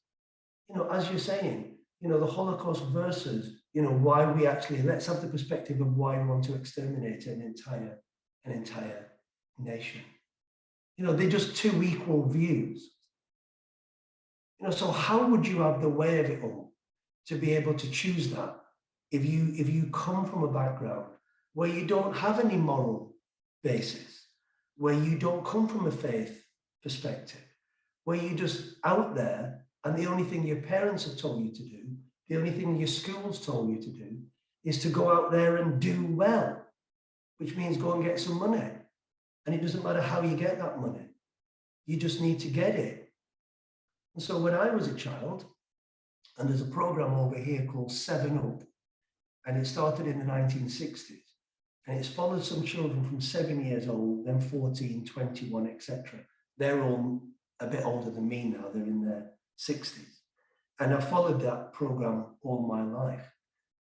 Speaker 3: You know, as you're saying, you know, the Holocaust versus, you know, why we actually, let's have the perspective of why we want to exterminate an entire nation. You know, they're just two equal views. You know, so how would you have the way of it all to be able to choose that if you come from a background where you don't have any moral basis, where you don't come from a faith perspective, where you're just out there and the only thing your parents have told you to do, the only thing your school's told you to do is to go out there and do well, which means go and get some money. And it doesn't matter how you get that money. You just need to get it. And so when I was a child, and there's a program over here called 7 Up, and it started in the 1960s, and it's followed some children from 7 years old, then 14, 21, etc. They're all a bit older than me now, they're in their 60s. And I followed that program all my life.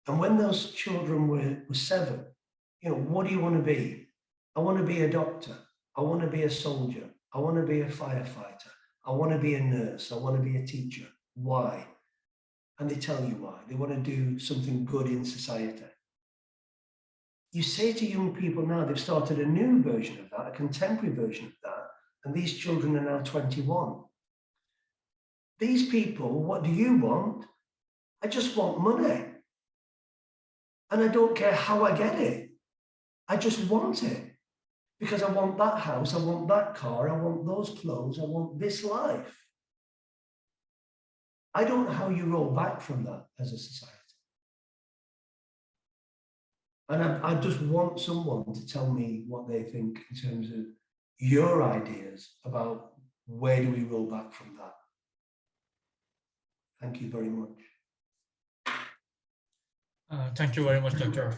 Speaker 3: And when those children were 7, you know, what do you want to be? I want to be a doctor. I want to be a soldier. I want to be a firefighter. I want to be a nurse. I want to be a teacher. Why? And they tell you why. They want to do something good in society. You say to young people now, they've started a new version of that, a contemporary version of that, and these children are now 21. These people, what do you want? I just want money. And I don't care how I get it. I just want it. Because I want that house, I want that car, I want those clothes, I want this life. I don't know how you roll back from that as a society. And I just want someone to tell me what they think in terms of your ideas about where do we roll back from that. Thank you very much.
Speaker 1: Thank you very much, Dr.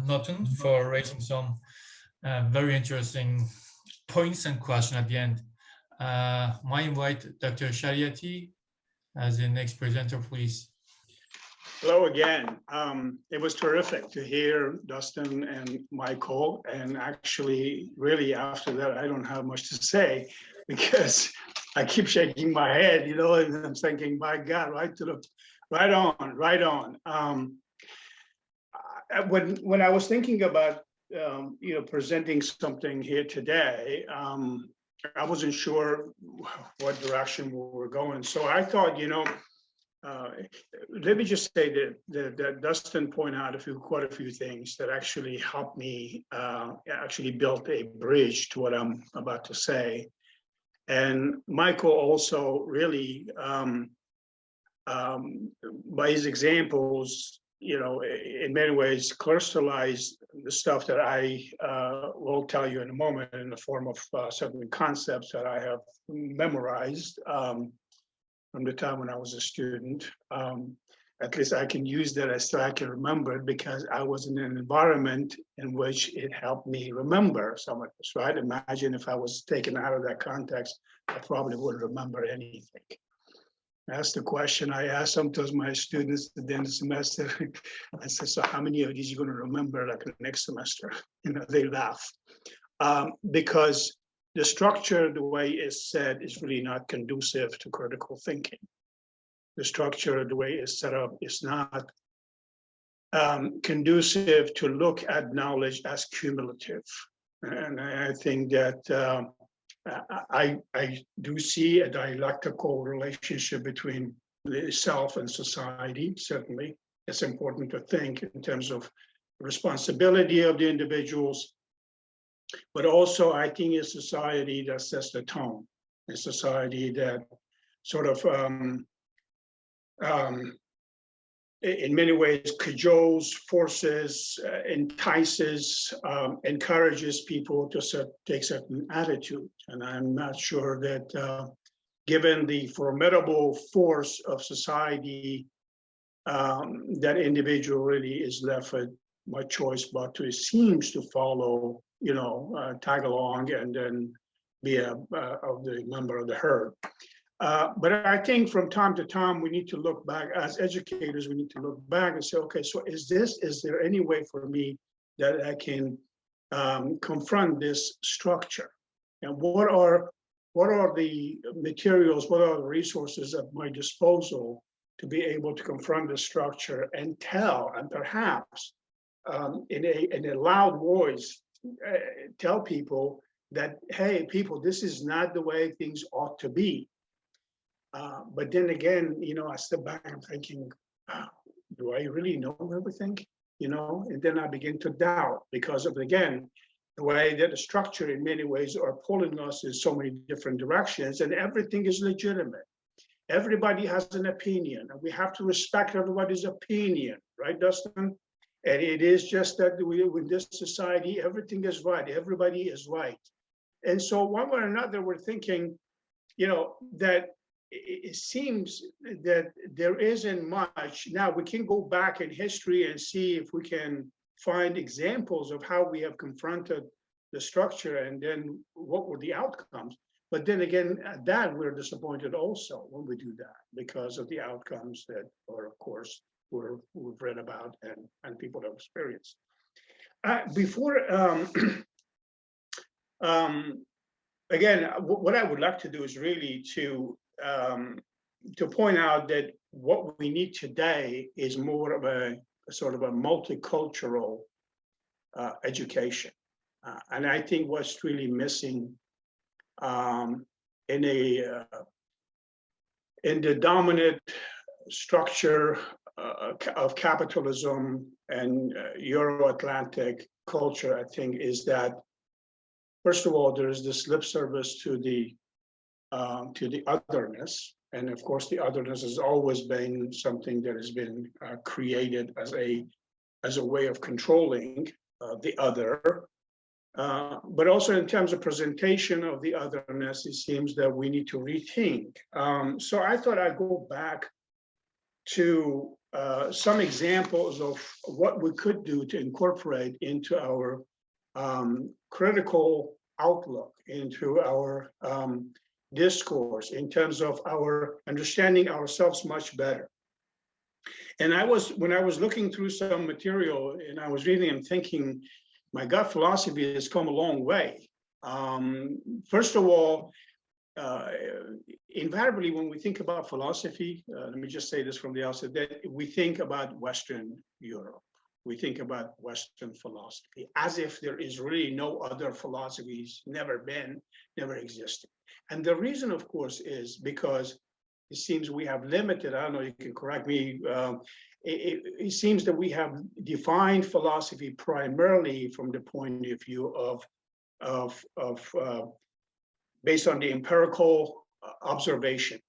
Speaker 1: Norton, for raising some very interesting points and questions at the end. I invite Dr. Shariati as the next presenter, please.
Speaker 4: Hello again. It was terrific to hear Dustin and Michael. And actually, really after that, I don't have much to say because I keep shaking my head, you know, and I'm thinking, my God, right on. When I was thinking about, you know, presenting something here today, I wasn't sure what direction we were going. So I thought, you know, let me just say that Dustin pointed out quite a few things that actually helped me actually build a bridge to what I'm about to say. And Michael also really, by his examples, you know, in many ways crystallized the stuff that I will tell you in a moment in the form of certain concepts that I have memorized from the time when I was a student. At least I can use that as so I can remember it because I was in an environment in which it helped me remember some of this, right? Imagine if I was taken out of that context, I probably wouldn't remember anything. That's the question I ask sometimes my students at the end of the semester. I say, so how many of these are you going to remember like the next semester? You know, they laugh. Because the structure, the way it's said, is really not conducive to critical thinking. The structure, the way it's set up, is not conducive to look at knowledge as cumulative. And I think that I do see a dialectical relationship between the self and society. Certainly, it's important to think in terms of responsibility of the individuals, but also I think a society that sets the tone, a society that sort of in many ways cajoles, forces, entices, encourages people to take certain attitude. And I'm not sure that given the formidable force of society, that individual really is left with much choice but to, it seems to follow, you know, tag along and then be of the member of the herd. But I think from time to time, we need to look back as educators, we need to look back and say, okay, so is there any way for me that I can confront this structure? And what are the materials, what are the resources at my disposal to be able to confront the structure and tell, and perhaps in a loud voice, tell people that, hey, people, this is not the way things ought to be. But then again, you know, I step back and I'm thinking, do I really know everything? And then I begin to doubt because of, again, the way that the structure in many ways are pulling us in so many different directions, and everything is legitimate. Everybody has an opinion, and we have to respect everybody's opinion, right, Dustin? And it is just that in this society, everything is right. Everybody is right. And so one way or another, we're thinking, that it seems that there isn't much. Now, we can go back in history and see if we can find examples of how we have confronted the structure and then what were the outcomes. But then again, at that, we're disappointed also when we do that because of the outcomes that are, of course, we've read about and people have experienced. Again, what I would like to do is really to point out that what we need today is more of a sort of a multicultural education. And I think what's really missing in the dominant structure of capitalism and Euro-Atlantic culture, I think, is that, first of all, there is this lip service to the otherness, and of course, the otherness has always been something that has been created as a way of controlling the other. But also in terms of presentation of the otherness, it seems that we need to rethink. So I thought I'd go back to some examples of what we could do to incorporate into our critical outlook, into our discourse, in terms of our understanding ourselves much better. And when I was looking through some material and I was reading and thinking, my God, philosophy has come a long way. First of all, invariably, when we think about philosophy, let me just say this from the outset, that we think about Western Europe. We think about Western philosophy as if there is really no other philosophies, never been, never existed. And the reason, of course, is because it seems we have limited, I don't know, you can correct me, it seems that we have defined philosophy primarily from the point of view of based on the empirical observation.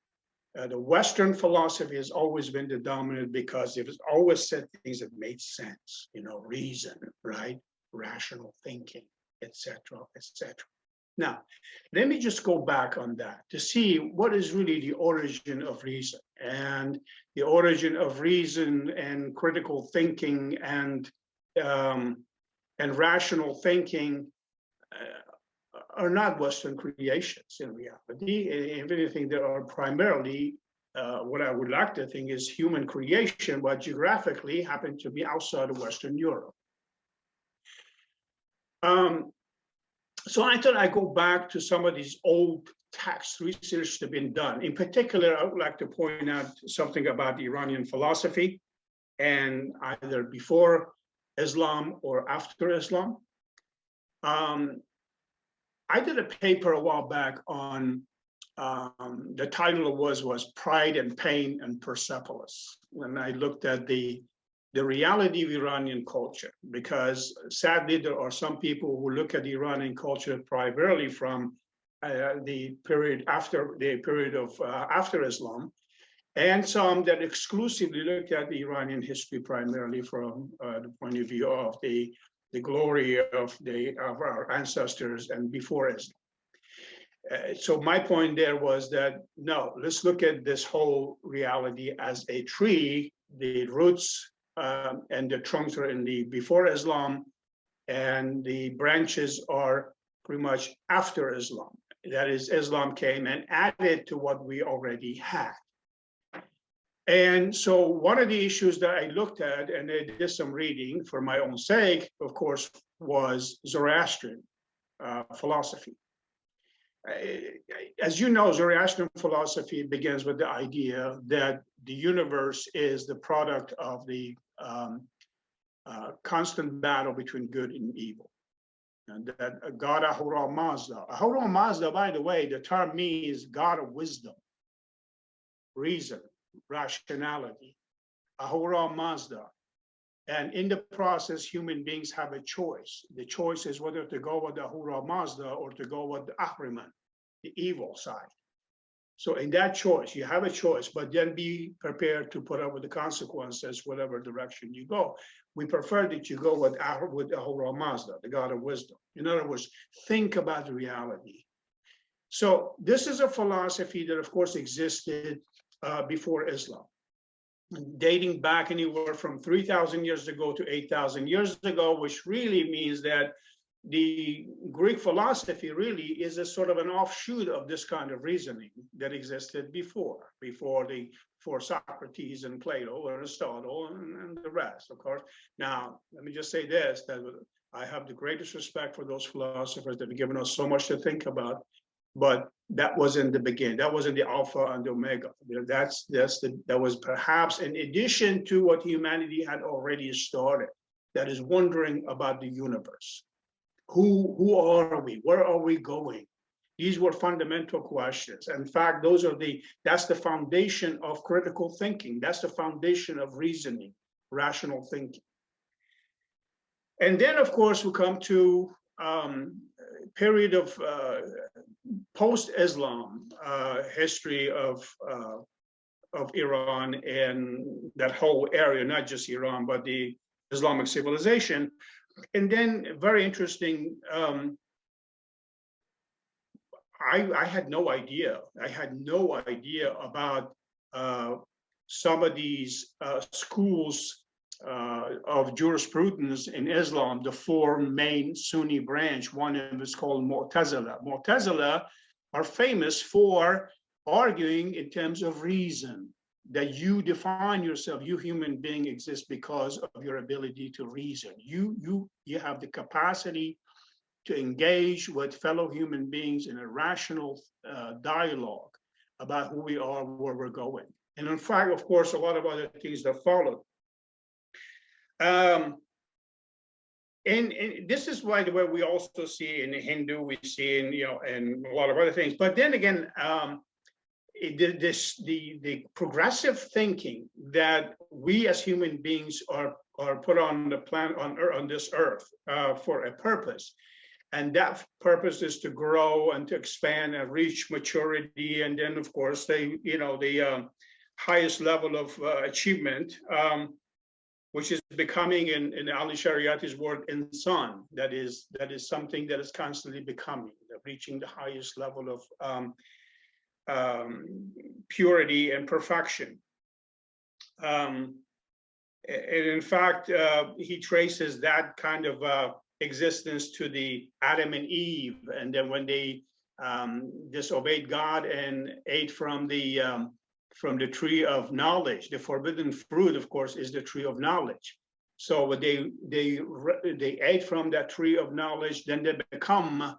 Speaker 4: The Western philosophy has always been the dominant because it has always said things that made sense, reason, right? Rational thinking, etc., etc. Now, let me just go back on that to see what is really the origin of reason. And the origin of reason and critical thinking and rational thinking are not Western creations in reality. If anything, they are primarily what I would like to think is human creation, but geographically happen to be outside of Western Europe. So I thought I'd go back to some of these old text research that have been done. In particular, I would like to point out something about the Iranian philosophy, and either before Islam or after Islam. I did a paper a while back on, the title was Pride and Pain and Persepolis, when I looked at the reality of Iranian culture, because sadly there are some people who look at the Iranian culture primarily from the period after Islam, and some that exclusively look at the Iranian history primarily from the point of view of the glory of our ancestors and before Islam. So my point there was that, no, let's look at this whole reality as a tree. The roots and the trunks are in the before Islam, and the branches are pretty much after Islam. That is, Islam came and added to what we already had. And so one of the issues that I looked at, and I did some reading for my own sake, of course, was Zoroastrian philosophy. As you know, Zoroastrian philosophy begins with the idea that the universe is the product of the constant battle between good and evil. And that God Ahura Mazda. Ahura Mazda, by the way, the term means God of wisdom, reason, rationality. Ahura Mazda. And in the process, human beings have a choice. The choice is whether to go with the Ahura Mazda or to go with the Ahriman, the evil side. So in that choice, you have a choice, but then be prepared to put up with the consequences, whatever direction you go. We prefer that you go with Ahura Mazda, the God of wisdom. In other words, think about the reality. So this is a philosophy that, of course, existed before Islam, dating back anywhere from 3,000 years ago to 8,000 years ago, which really means that the Greek philosophy really is a sort of an offshoot of this kind of reasoning that existed before Socrates and Plato and Aristotle and the rest, of course. Now, let me just say this, that I have the greatest respect for those philosophers that have given us so much to think about, but that wasn't the beginning. That wasn't the alpha and the omega. That was perhaps in addition to what humanity had already started, that is wondering about the universe. Who are we? Where are we going? These were fundamental questions. In fact, that's the foundation of critical thinking. That's the foundation of reasoning, rational thinking. And then, of course, we come to period of post-Islam history of Iran and that whole area, not just Iran, but the Islamic civilization. And then, very interesting, I had no idea. I had no idea about some of these schools of jurisprudence in Islam, the four main Sunni branch. One of them is called Mu'tazila. Mu'tazila are famous for arguing in terms of reason, that you define yourself, you human being exist because of your ability to reason. You have the capacity to engage with fellow human beings in a rational dialogue about who we are, where we're going. And in fact, of course, a lot of other things that followed. And this is why the way we also see in Hindu, we see in, and a lot of other things. But then again, the progressive thinking that we as human beings are put on the planet, on this earth for a purpose, and that purpose is to grow and to expand and reach maturity, and then of course the highest level of achievement, which is becoming, in Ali Shariati's word, insan. That is something that is constantly becoming, reaching the highest level of purity and perfection. And in fact, he traces that kind of existence to the Adam and Eve, and then when they disobeyed God and ate from the tree of knowledge. The forbidden fruit, of course, is the tree of knowledge. So when they ate from that tree of knowledge, then they become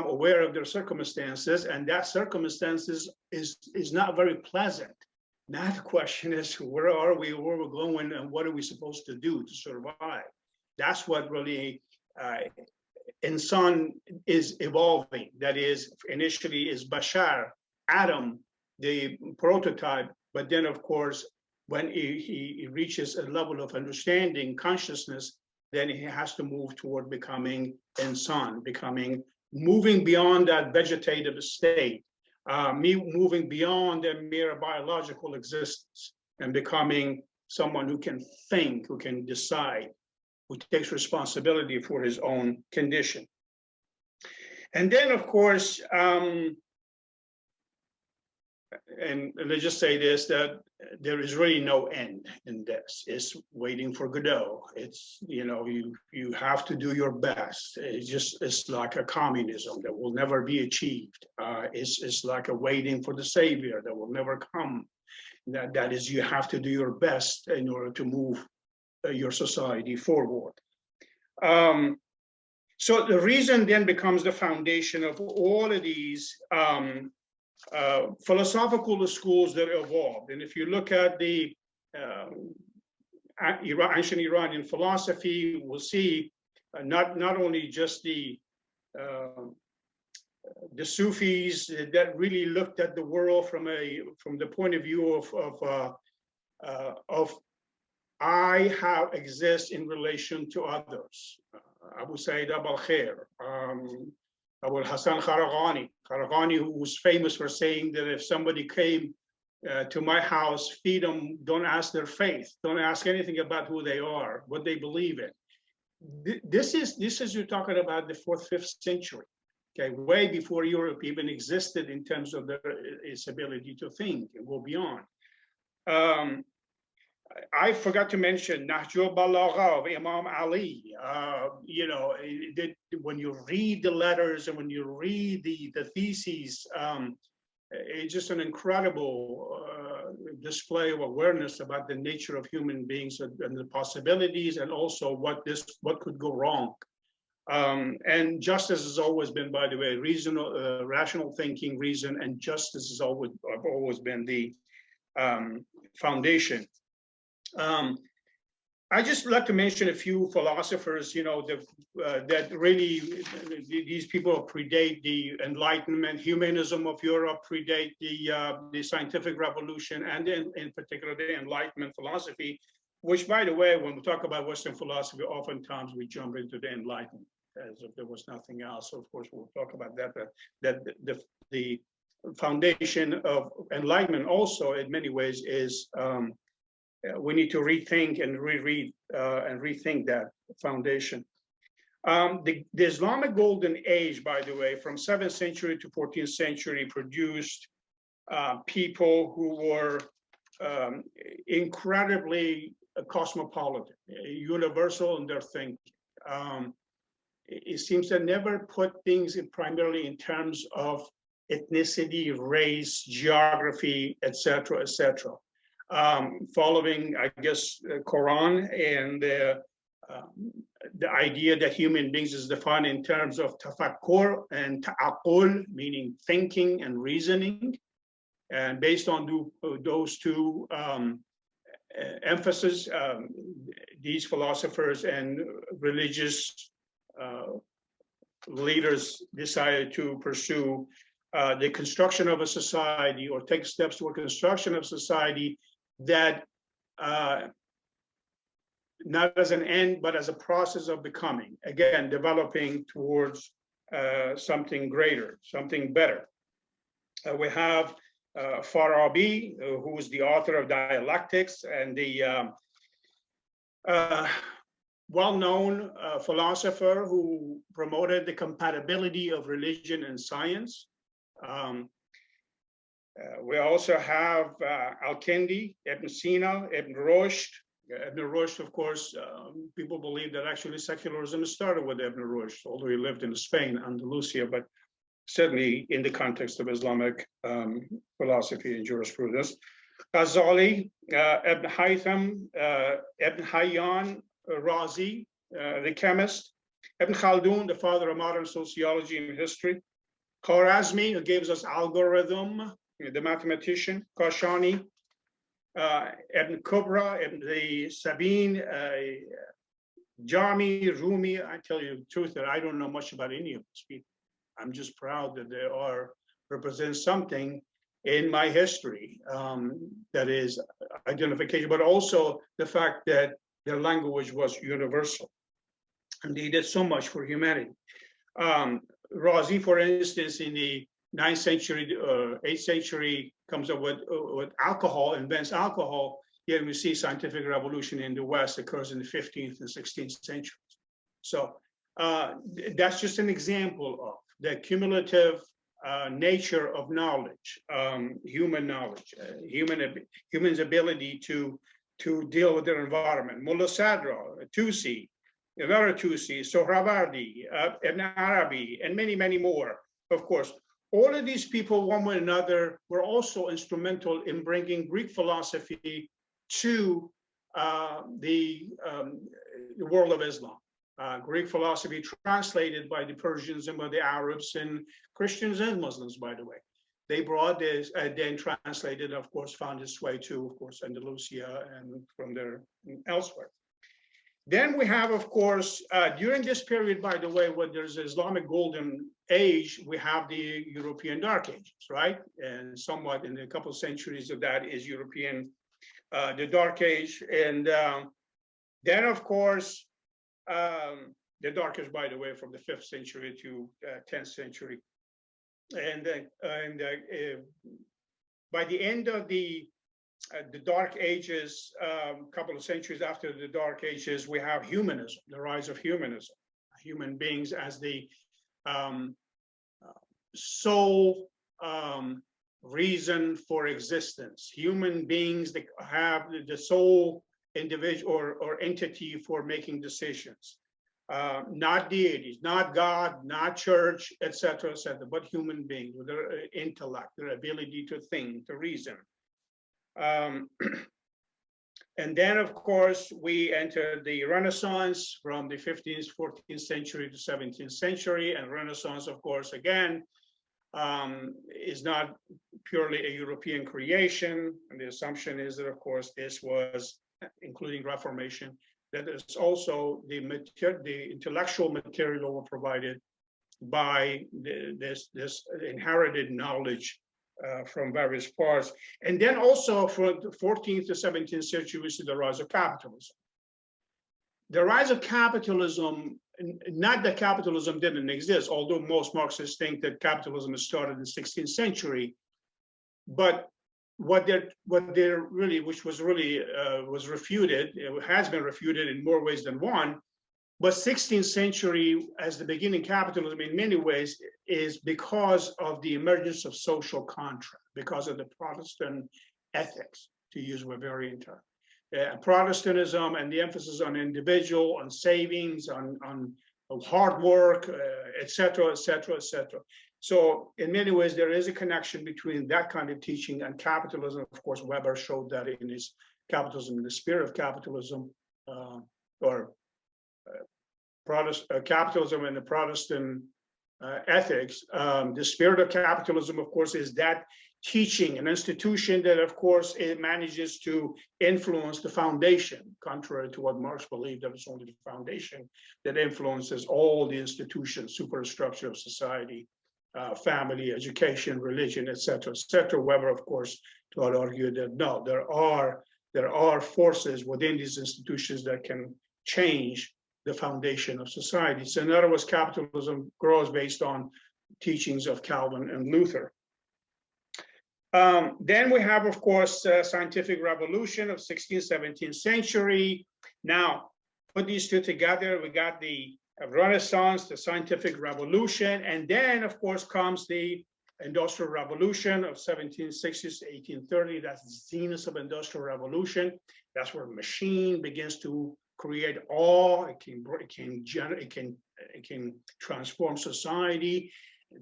Speaker 4: aware of their circumstances, and that circumstances is not very pleasant. Now the question is, where are we, where we're going, and what are we supposed to do to survive? That's what really insan is evolving. That is, initially is Bashar, Adam, the prototype, but then of course, when he reaches a level of understanding, consciousness, then he has to move toward becoming insan, moving beyond that vegetative state, moving beyond a mere biological existence and becoming someone who can think, who can decide, who takes responsibility for his own condition. And then, of course, and let's just say this, that there is really no end in this. It's waiting for Godot. It's, you have to do your best. It's like a communism that will never be achieved. It's like a waiting for the savior that will never come. That is, you have to do your best in order to move your society forward. So the reason then becomes the foundation of all of these philosophical schools that evolved. And if you look at the ancient Iranian philosophy, we'll see not only just the Sufis that really looked at the world from the point of view of exist in relation to others. Abu Sayyid al-Khair, Abu Hassan Kharagani, who was famous for saying that if somebody came to my house, feed them, don't ask their faith, don't ask anything about who they are, what they believe in. This is you're talking about the 4th, 5th century, okay, way before Europe even existed in terms of its ability to think and go beyond. I forgot to mention Nahjul Balagha of Imam Ali. When you read the letters and when you read the theses, it's just an incredible display of awareness about the nature of human beings and the possibilities, and also what could go wrong. And justice has always been, by the way, rational thinking, reason, and justice have always been the foundation. I just like to mention a few philosophers, that really, these people predate the Enlightenment. Humanism of Europe predate the scientific revolution, and in particular the Enlightenment philosophy, which, by the way, when we talk about Western philosophy, oftentimes we jump into the Enlightenment as if there was nothing else. So of course, we'll talk about that. The foundation of Enlightenment also, in many ways, is we need to rethink and reread and rethink that foundation. The Islamic Golden Age, by the way, from 7th century to 14th century, produced people who were incredibly cosmopolitan, universal in their thinking. It seems to never put things primarily in terms of ethnicity, race, geography, etc., etc. Following, I guess, Quran and the idea that human beings is defined in terms of tafakkur and ta'aqul, meaning thinking and reasoning. And based on those two emphasis, these philosophers and religious leaders decided to pursue the construction of a society, or take steps toward construction of society that not as an end, but as a process of becoming, again, developing towards something greater, something better. We have Farabi, who is the author of Dialectics, and the well-known philosopher who promoted the compatibility of religion and science. We also have Al-Kindi, Ibn Sina, Ibn Rushd. Ibn Rushd, of course, people believe that actually secularism started with Ibn Rushd, although he lived in Spain, Andalusia, but certainly in the context of Islamic philosophy and jurisprudence. Ghazali, Ibn Haytham, Ibn Hayyan, Razi, the chemist, Ibn Khaldun, the father of modern sociology and history, Khwarazmi, who gives us algorithm, the mathematician, Kashani, Ibn Kubra, Ibn Sabine, Jami, Rumi. I tell you the truth that I don't know much about any of these people. I'm just proud that they represent something in my history that is identification, but also the fact that their language was universal. And they did so much for humanity. Razi, for instance, in the 9th century, 8th century, comes up with alcohol, invents alcohol. Yet we see scientific revolution in the West occurs in the 15th and 16th centuries. So that's just an example of the cumulative nature of knowledge, human knowledge, human's ability to deal with their environment. Mullah Sadra, Tusi, another Tusi, Sohrawardi, Ibn Arabi, and many, many more, of course. All of these people, one way or another, were also instrumental in bringing Greek philosophy to the world of Islam. Greek philosophy translated by the Persians and by the Arabs and Christians and Muslims, by the way. They brought this, then translated, of course, found its way to, of course, Andalusia and from there elsewhere. Then we have, of course, during this period, by the way, when there's Islamic Golden Age, we have the European Dark Ages, right? And somewhat in a couple of centuries of that is European the Dark Age, and then of course the Dark Age, by the way, from the 5th century to 10th century, and by the end of the Dark Ages, a couple of centuries after the Dark Ages, we have humanism, the rise of humanism, human beings as the sole reason for existence, human beings that have the sole individual or entity for making decisions, not deities, not God, not church, etc., but human beings with their intellect, their ability to think, to reason. And then, of course, we enter the Renaissance from the 15th, 14th century to 17th century. And Renaissance, of course, again, is not purely a European creation. And the assumption is that, of course, this was, including Reformation, that is also the intellectual material provided by this inherited knowledge from various parts. And then also from the 14th to 17th century, we see the rise of capitalism. The rise of capitalism, not that capitalism didn't exist, although most Marxists think that capitalism started in the 16th century, but what they're really, which was really was refuted, it has been refuted in more ways than one, but 16th century as the beginning capitalism in many ways is because of the emergence of social contract, because of the Protestant ethics, to use a variant term. Protestantism and the emphasis on individual, on savings, on hard work, et cetera, et cetera, et cetera. So in many ways, there is a connection between that kind of teaching and capitalism. Of course, Weber showed that in his Capitalism, the Spirit of Capitalism, capitalism and the Protestant ethics. The spirit of capitalism, of course, is that teaching, an institution that, of course, it manages to influence the foundation, contrary to what Marx believed, that it's only the foundation that influences all the institutions, superstructure of society, family, education, religion, et cetera, et cetera. Weber, of course, taught to argue that no, there are forces within these institutions that can change the foundation of society. So in other words, capitalism grows based on teachings of Calvin and Luther. Then we have, of course, scientific revolution of 16th, 17th century. Now, put these two together, we got the Renaissance, the scientific revolution, and then, of course, comes the Industrial Revolution of 1760s to 1830. That's the zenith of Industrial Revolution. That's where machine begins to create awe. It can transform society.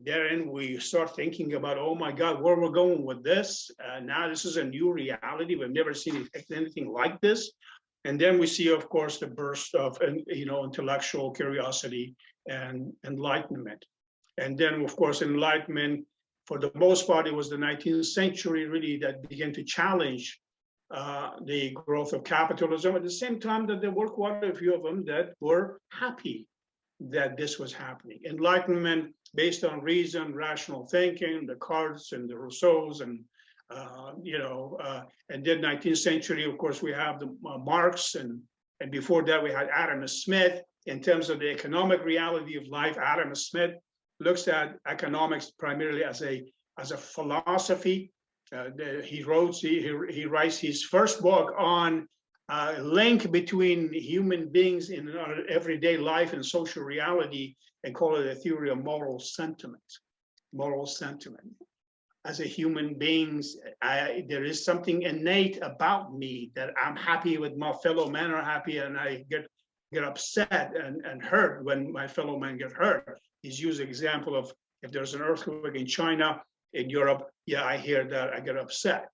Speaker 4: Then we start thinking about, oh my God, where we're going with this. Now this is a new reality. We've never seen anything like this. And then we see, of course, the burst of intellectual curiosity and enlightenment. And then, of course, enlightenment, for the most part, it was the 19th century really that began to challenge the growth of capitalism. At the same time that there were quite a few of them that were happy that this was happening. Enlightenment based on reason, rational thinking, Descartes and the Rousseaus, and then 19th century, of course, we have the Marx, and before that we had Adam Smith. In terms of the economic reality of life, Adam Smith looks at economics primarily as a philosophy. He writes his first book on link between human beings in our everyday life and social reality, and call it a theory of moral sentiment. Moral sentiment. As a human beings, there is something innate about me that I'm happy with my fellow men are happy, and I get upset and hurt when my fellow men get hurt. He's used an example of if there's an earthquake in China, in Europe, yeah, I hear that, I get upset,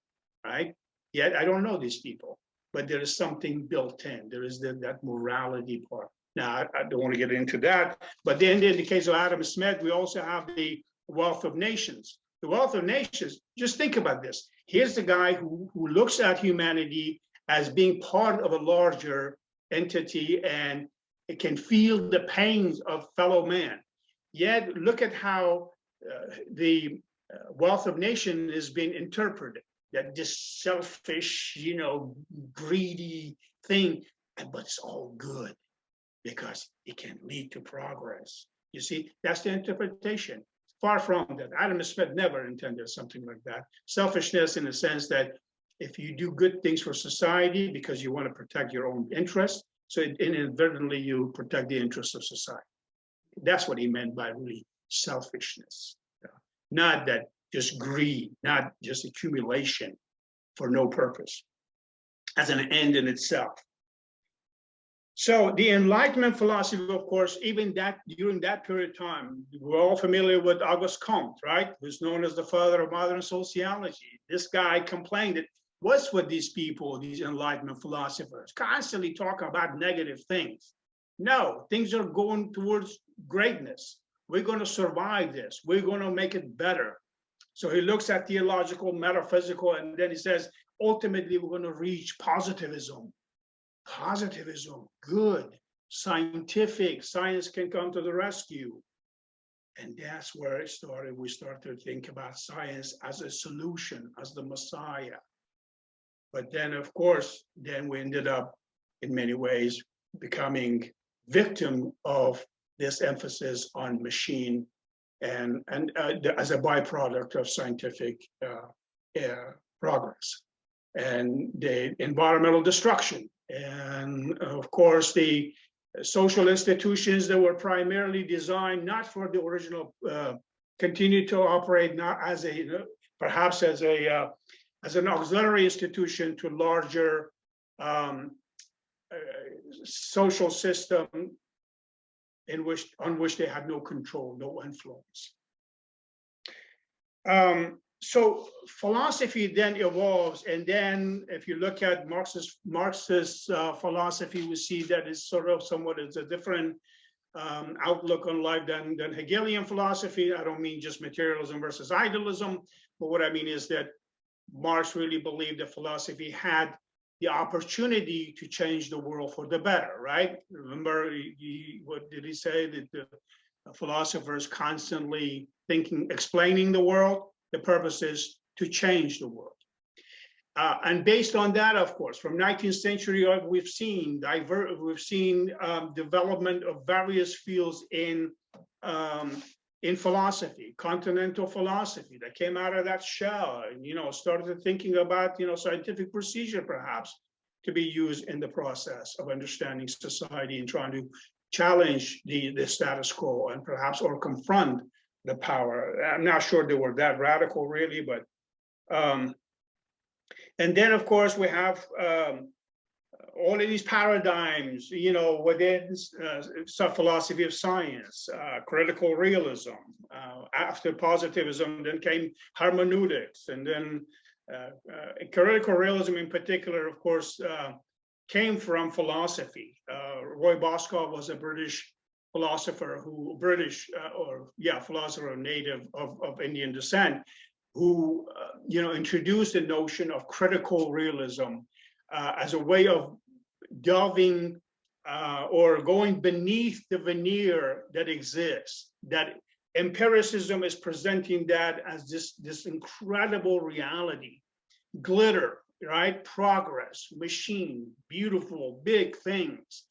Speaker 4: right? Yet I don't know these people, but there is something built in. There is that morality part. Now, I don't want to get into that, but then in the case of Adam Smith, we also have the wealth of nations. The wealth of nations, just think about this. Here's the guy who looks at humanity as being part of a larger entity, and it can feel the pains of fellow man. Yet look at how the wealth of nation is being interpreted. that this selfish, greedy thing, but it's all good because it can lead to progress. You see, that's the interpretation. Far from that. Adam Smith never intended something like that. Selfishness in the sense that if you do good things for society because you want to protect your own interests, so inadvertently you protect the interests of society. That's what he meant by really selfishness. Not that just greed, not just accumulation for no purpose as an end in itself. So the Enlightenment philosophy, of course, even that during that period of time, we're all familiar with Auguste Comte, right? Who's known as the father of modern sociology. This guy complained that what's with these people, these Enlightenment philosophers, constantly talking about negative things. No, things are going towards greatness. We're going to survive this. We're going to make it better. So he looks at theological, metaphysical, and then he says, ultimately, we're going to reach positivism. Positivism, good, scientific, science can come to the rescue. And that's where it started. We started to think about science as a solution, as the Messiah. But then, of course, then we ended up, in many ways, becoming victim of this emphasis on machine and as a byproduct of scientific progress and the environmental destruction. And of course, the social institutions that were primarily designed not for the original, continue to operate not as a, perhaps as an auxiliary institution to larger social system on which they had no control, no influence. So philosophy then evolves, and then if you look at Marxist philosophy, we see that it's sort of somewhat as a different outlook on life than Hegelian philosophy. I don't mean just materialism versus idealism, but what I mean is that Marx really believed that philosophy had the opportunity to change the world for the better, right? Remember, what did he say? That the philosophers constantly explaining the world. The purpose is to change the world. And based on that, of course, from 19th century on, we've seen development of various fields in philosophy, continental philosophy that came out of that shell, and started thinking about scientific procedure perhaps to be used in the process of understanding society and trying to challenge the status quo and perhaps or confront the power. I'm not sure they were that radical really, but and then of course we have all of these paradigms, within some philosophy of science, critical realism. After positivism, then came hermeneutics, and then critical realism in particular, of course, came from philosophy. Roy Boscov was a British philosopher philosopher native of Indian descent, who introduced the notion of critical realism as a way of delving or going beneath the veneer that exists, that empiricism is presenting that as this incredible reality, glitter, right? Progress, machine, beautiful, big things.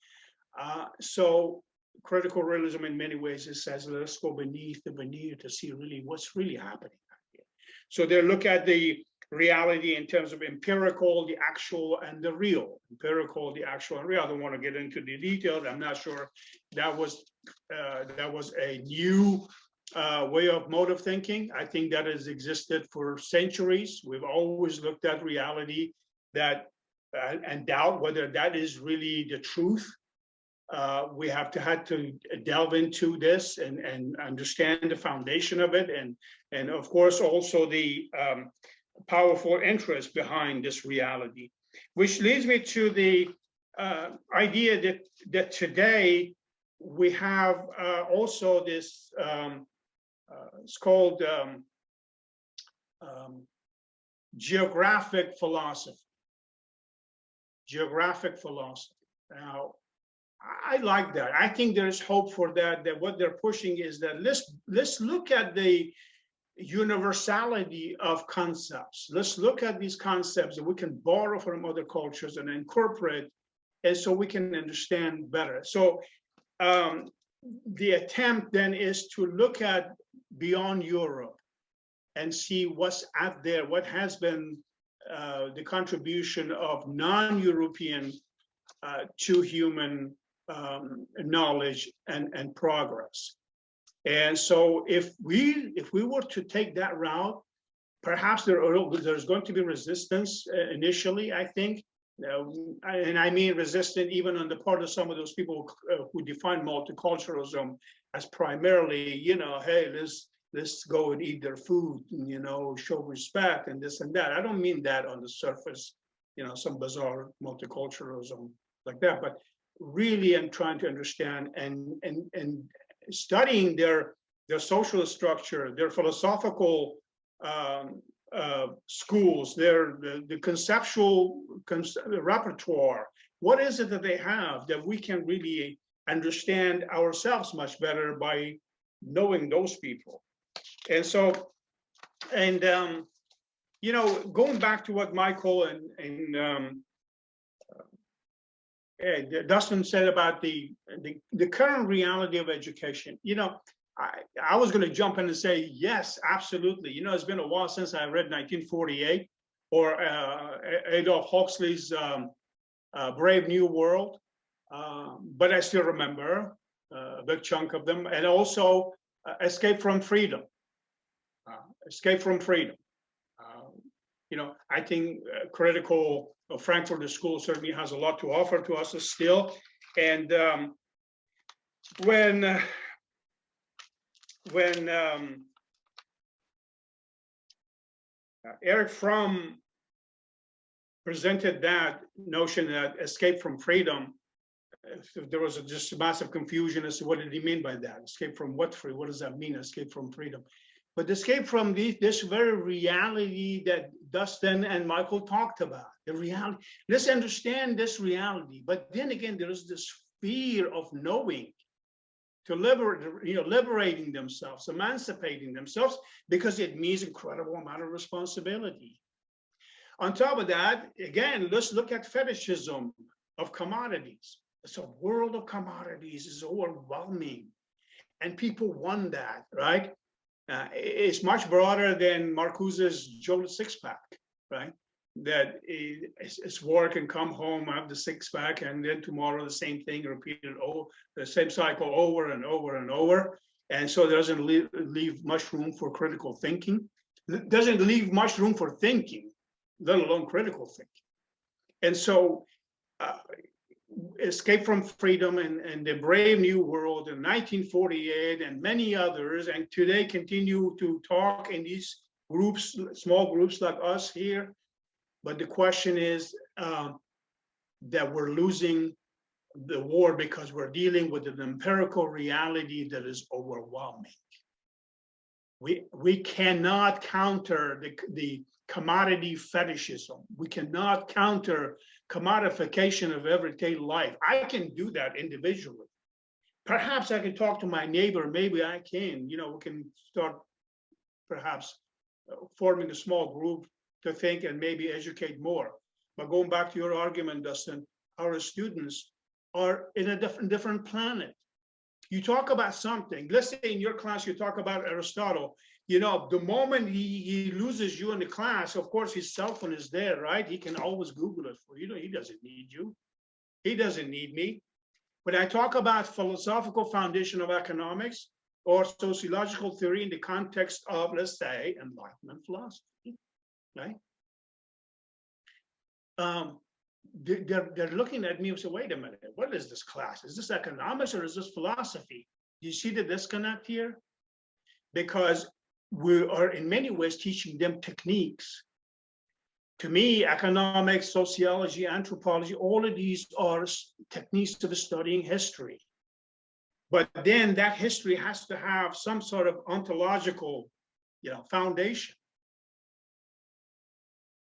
Speaker 4: So critical realism in many ways, it says, let's go beneath the veneer to see really what's really happening here. So they look at the reality in terms of empirical, the actual, and the real. Empirical, the actual, and real. I don't want to get into the details. I'm not sure that was a new way of mode of thinking. I think that has existed for centuries. We've always looked at reality and doubt whether that is really the truth. We had to delve into this and understand the foundation of it, and of course also the powerful interest behind this reality, which leads me to the idea that today we have also this, it's called geographic philosophy. Geographic philosophy. Now, I like that. I think there's hope for that. That what they're pushing is that let's look at the universality of concepts. Let's look at these concepts that we can borrow from other cultures and incorporate, and so we can understand better. So the attempt then is to look at beyond Europe and see what's out there, what has been the contribution of non-European to human knowledge and progress. And so if we were to take that route, perhaps there's going to be resistance initially, I think. And I mean resistant even on the part of some of those people who define multiculturalism as primarily, hey, let's go and eat their food, and, show respect and this and that. I don't mean that on the surface, some bizarre multiculturalism like that, but really I'm trying to understand and studying their social structure, their philosophical schools, the conceptual repertoire. What is it that they have that we can really understand ourselves much better by knowing those people? And so, going back to what Michael and Dustin said about the current reality of education, I was going to jump in and say, yes, absolutely. It's been a while since I read 1948 or Adolf Huxley's Brave New World, but I still remember a big chunk of them, and also Escape from Freedom. Escape from Freedom. I think critical of Frankfurter School certainly has a lot to offer to us still. And when Erich Fromm presented that notion that escape from freedom, there was just massive confusion as to what did he mean by that. Escape from what free? What does that mean, escape from freedom? But escape from this very reality that Dustin and Michael talked about, the reality. Let's understand this reality. But then again, there is this fear of knowing, to liberating themselves, emancipating themselves, because it means incredible amount of responsibility. On top of that, again, let's look at fetishism of commodities. It's a world of commodities, is overwhelming, and people want that, right? It's much broader than Marcuse's Joe six-pack, right? That it's work and come home, have the six-pack, and then tomorrow the same thing repeated, the same cycle over and over and over. And so it doesn't leave much room for critical thinking. It doesn't leave much room for thinking, let alone critical thinking. And so Escape from Freedom and the Brave New World in 1948 and many others, and today continue to talk in these groups, small groups like us here. But the question is that we're losing the war because we're dealing with an empirical reality that is overwhelming. We cannot counter the commodity fetishism. We cannot counter commodification of everyday life. I can do that individually. Perhaps I can talk to my neighbor. Maybe I can, we can start perhaps forming a small group to think and maybe educate more. But going back to your argument, Dustin, our students are in a different planet. You talk about something, let's say in your class, you talk about Aristotle, the moment he loses you in the class, of course, his cell phone is there, right? He can always Google it for you. He doesn't need you. He doesn't need me. When I talk about philosophical foundation of economics or sociological theory in the context of, let's say, Enlightenment philosophy, right? They're looking at me and say, wait a minute, what is this class? Is this economics or is this philosophy? Do you see the disconnect here? Because we are in many ways teaching them techniques. To me, economics, sociology, anthropology, all of these are techniques of studying history. But then that history has to have some sort of ontological, foundation.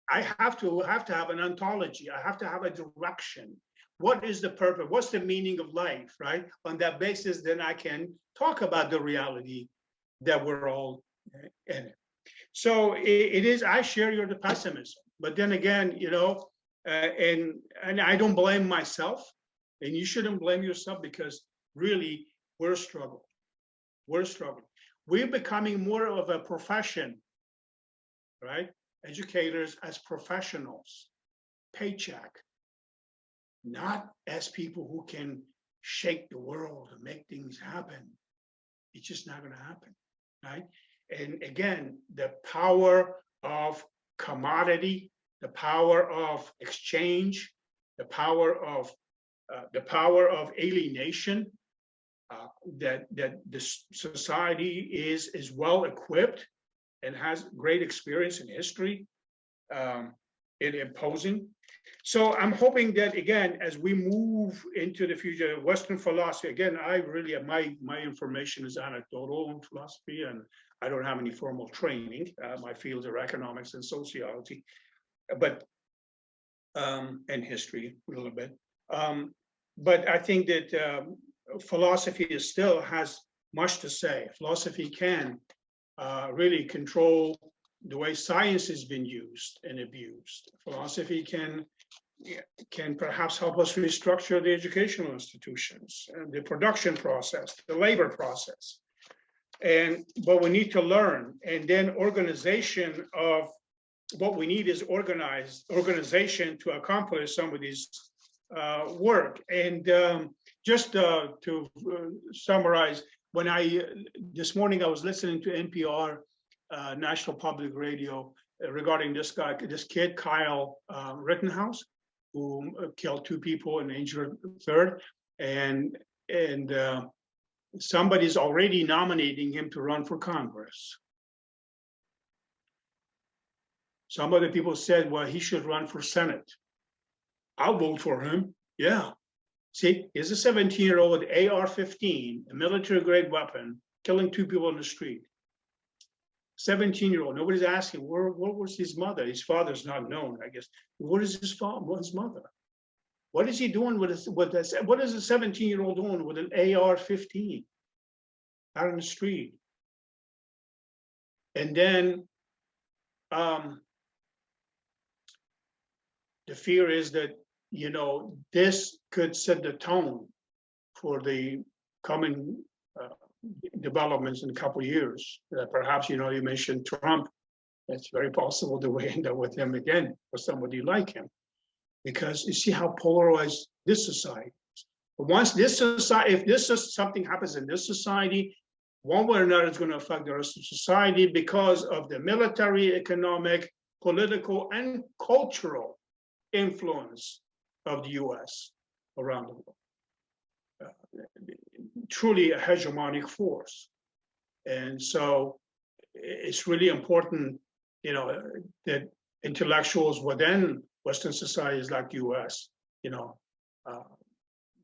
Speaker 4: I have to have an ontology. I have to have a direction. What is the purpose? What's the meaning of life, right? On that basis, then I can talk about the reality that we're all in it. So it is, I share your pessimism, but then again, you know, and I don't blame myself, and you shouldn't blame yourself, because really we're struggling. We're struggling. We're becoming more of a profession, right? Educators as professionals, paycheck, not as people who can shake the world and make things happen. It's just not going to happen, right? And again, the power of commodity, the power of exchange, the power of alienation, that this society is well equipped and has great experience in history in imposing. So I'm hoping that, again, as we move into the future, Western philosophy, again, I really, my information is anecdotal in philosophy, and I don't have any formal training. My fields are economics and sociology, but and history a little bit. But I think that philosophy still has much to say. Philosophy can really control the way science has been used and abused. Philosophy can perhaps help us restructure the educational institutions, and the production process, the labor process. But we need to learn, and then organization of what we need is organization to accomplish some of these work. And just to summarize, when this morning I was listening to NPR, National Public Radio, regarding this kid, Kyle Rittenhouse, who killed 2 people and injured a third, and somebody's already nominating him to run for Congress. Some other people said, well, he should run for Senate. I'll vote for him. Yeah. See, he's a 17-year-old with AR-15, a military-grade weapon, killing 2 people in the street. 17-year-old. Nobody's asking, what was his mother? His father's not known, I guess. What is his father? What's his mother? What is he doing what is a 17-year-old doing with an AR-15 out in the street? And then the fear is that, you know, this could set the tone for the coming developments in a couple of years. Perhaps, you know, you mentioned Trump. It's very possible that we end up with him again, or somebody like him, because you see how polarized this society is. But once this society, if this is something happens in this society, one way or another, it's going to affect the rest of society because of the military, economic, political, and cultural influence of the US around the world. Truly a hegemonic force. And so it's really important, you know, that intellectuals within Western societies like the US, you know,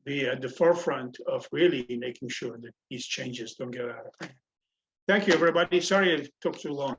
Speaker 4: be at the forefront of really making sure that these changes don't get out of hand. Thank you, everybody. Sorry it took too long.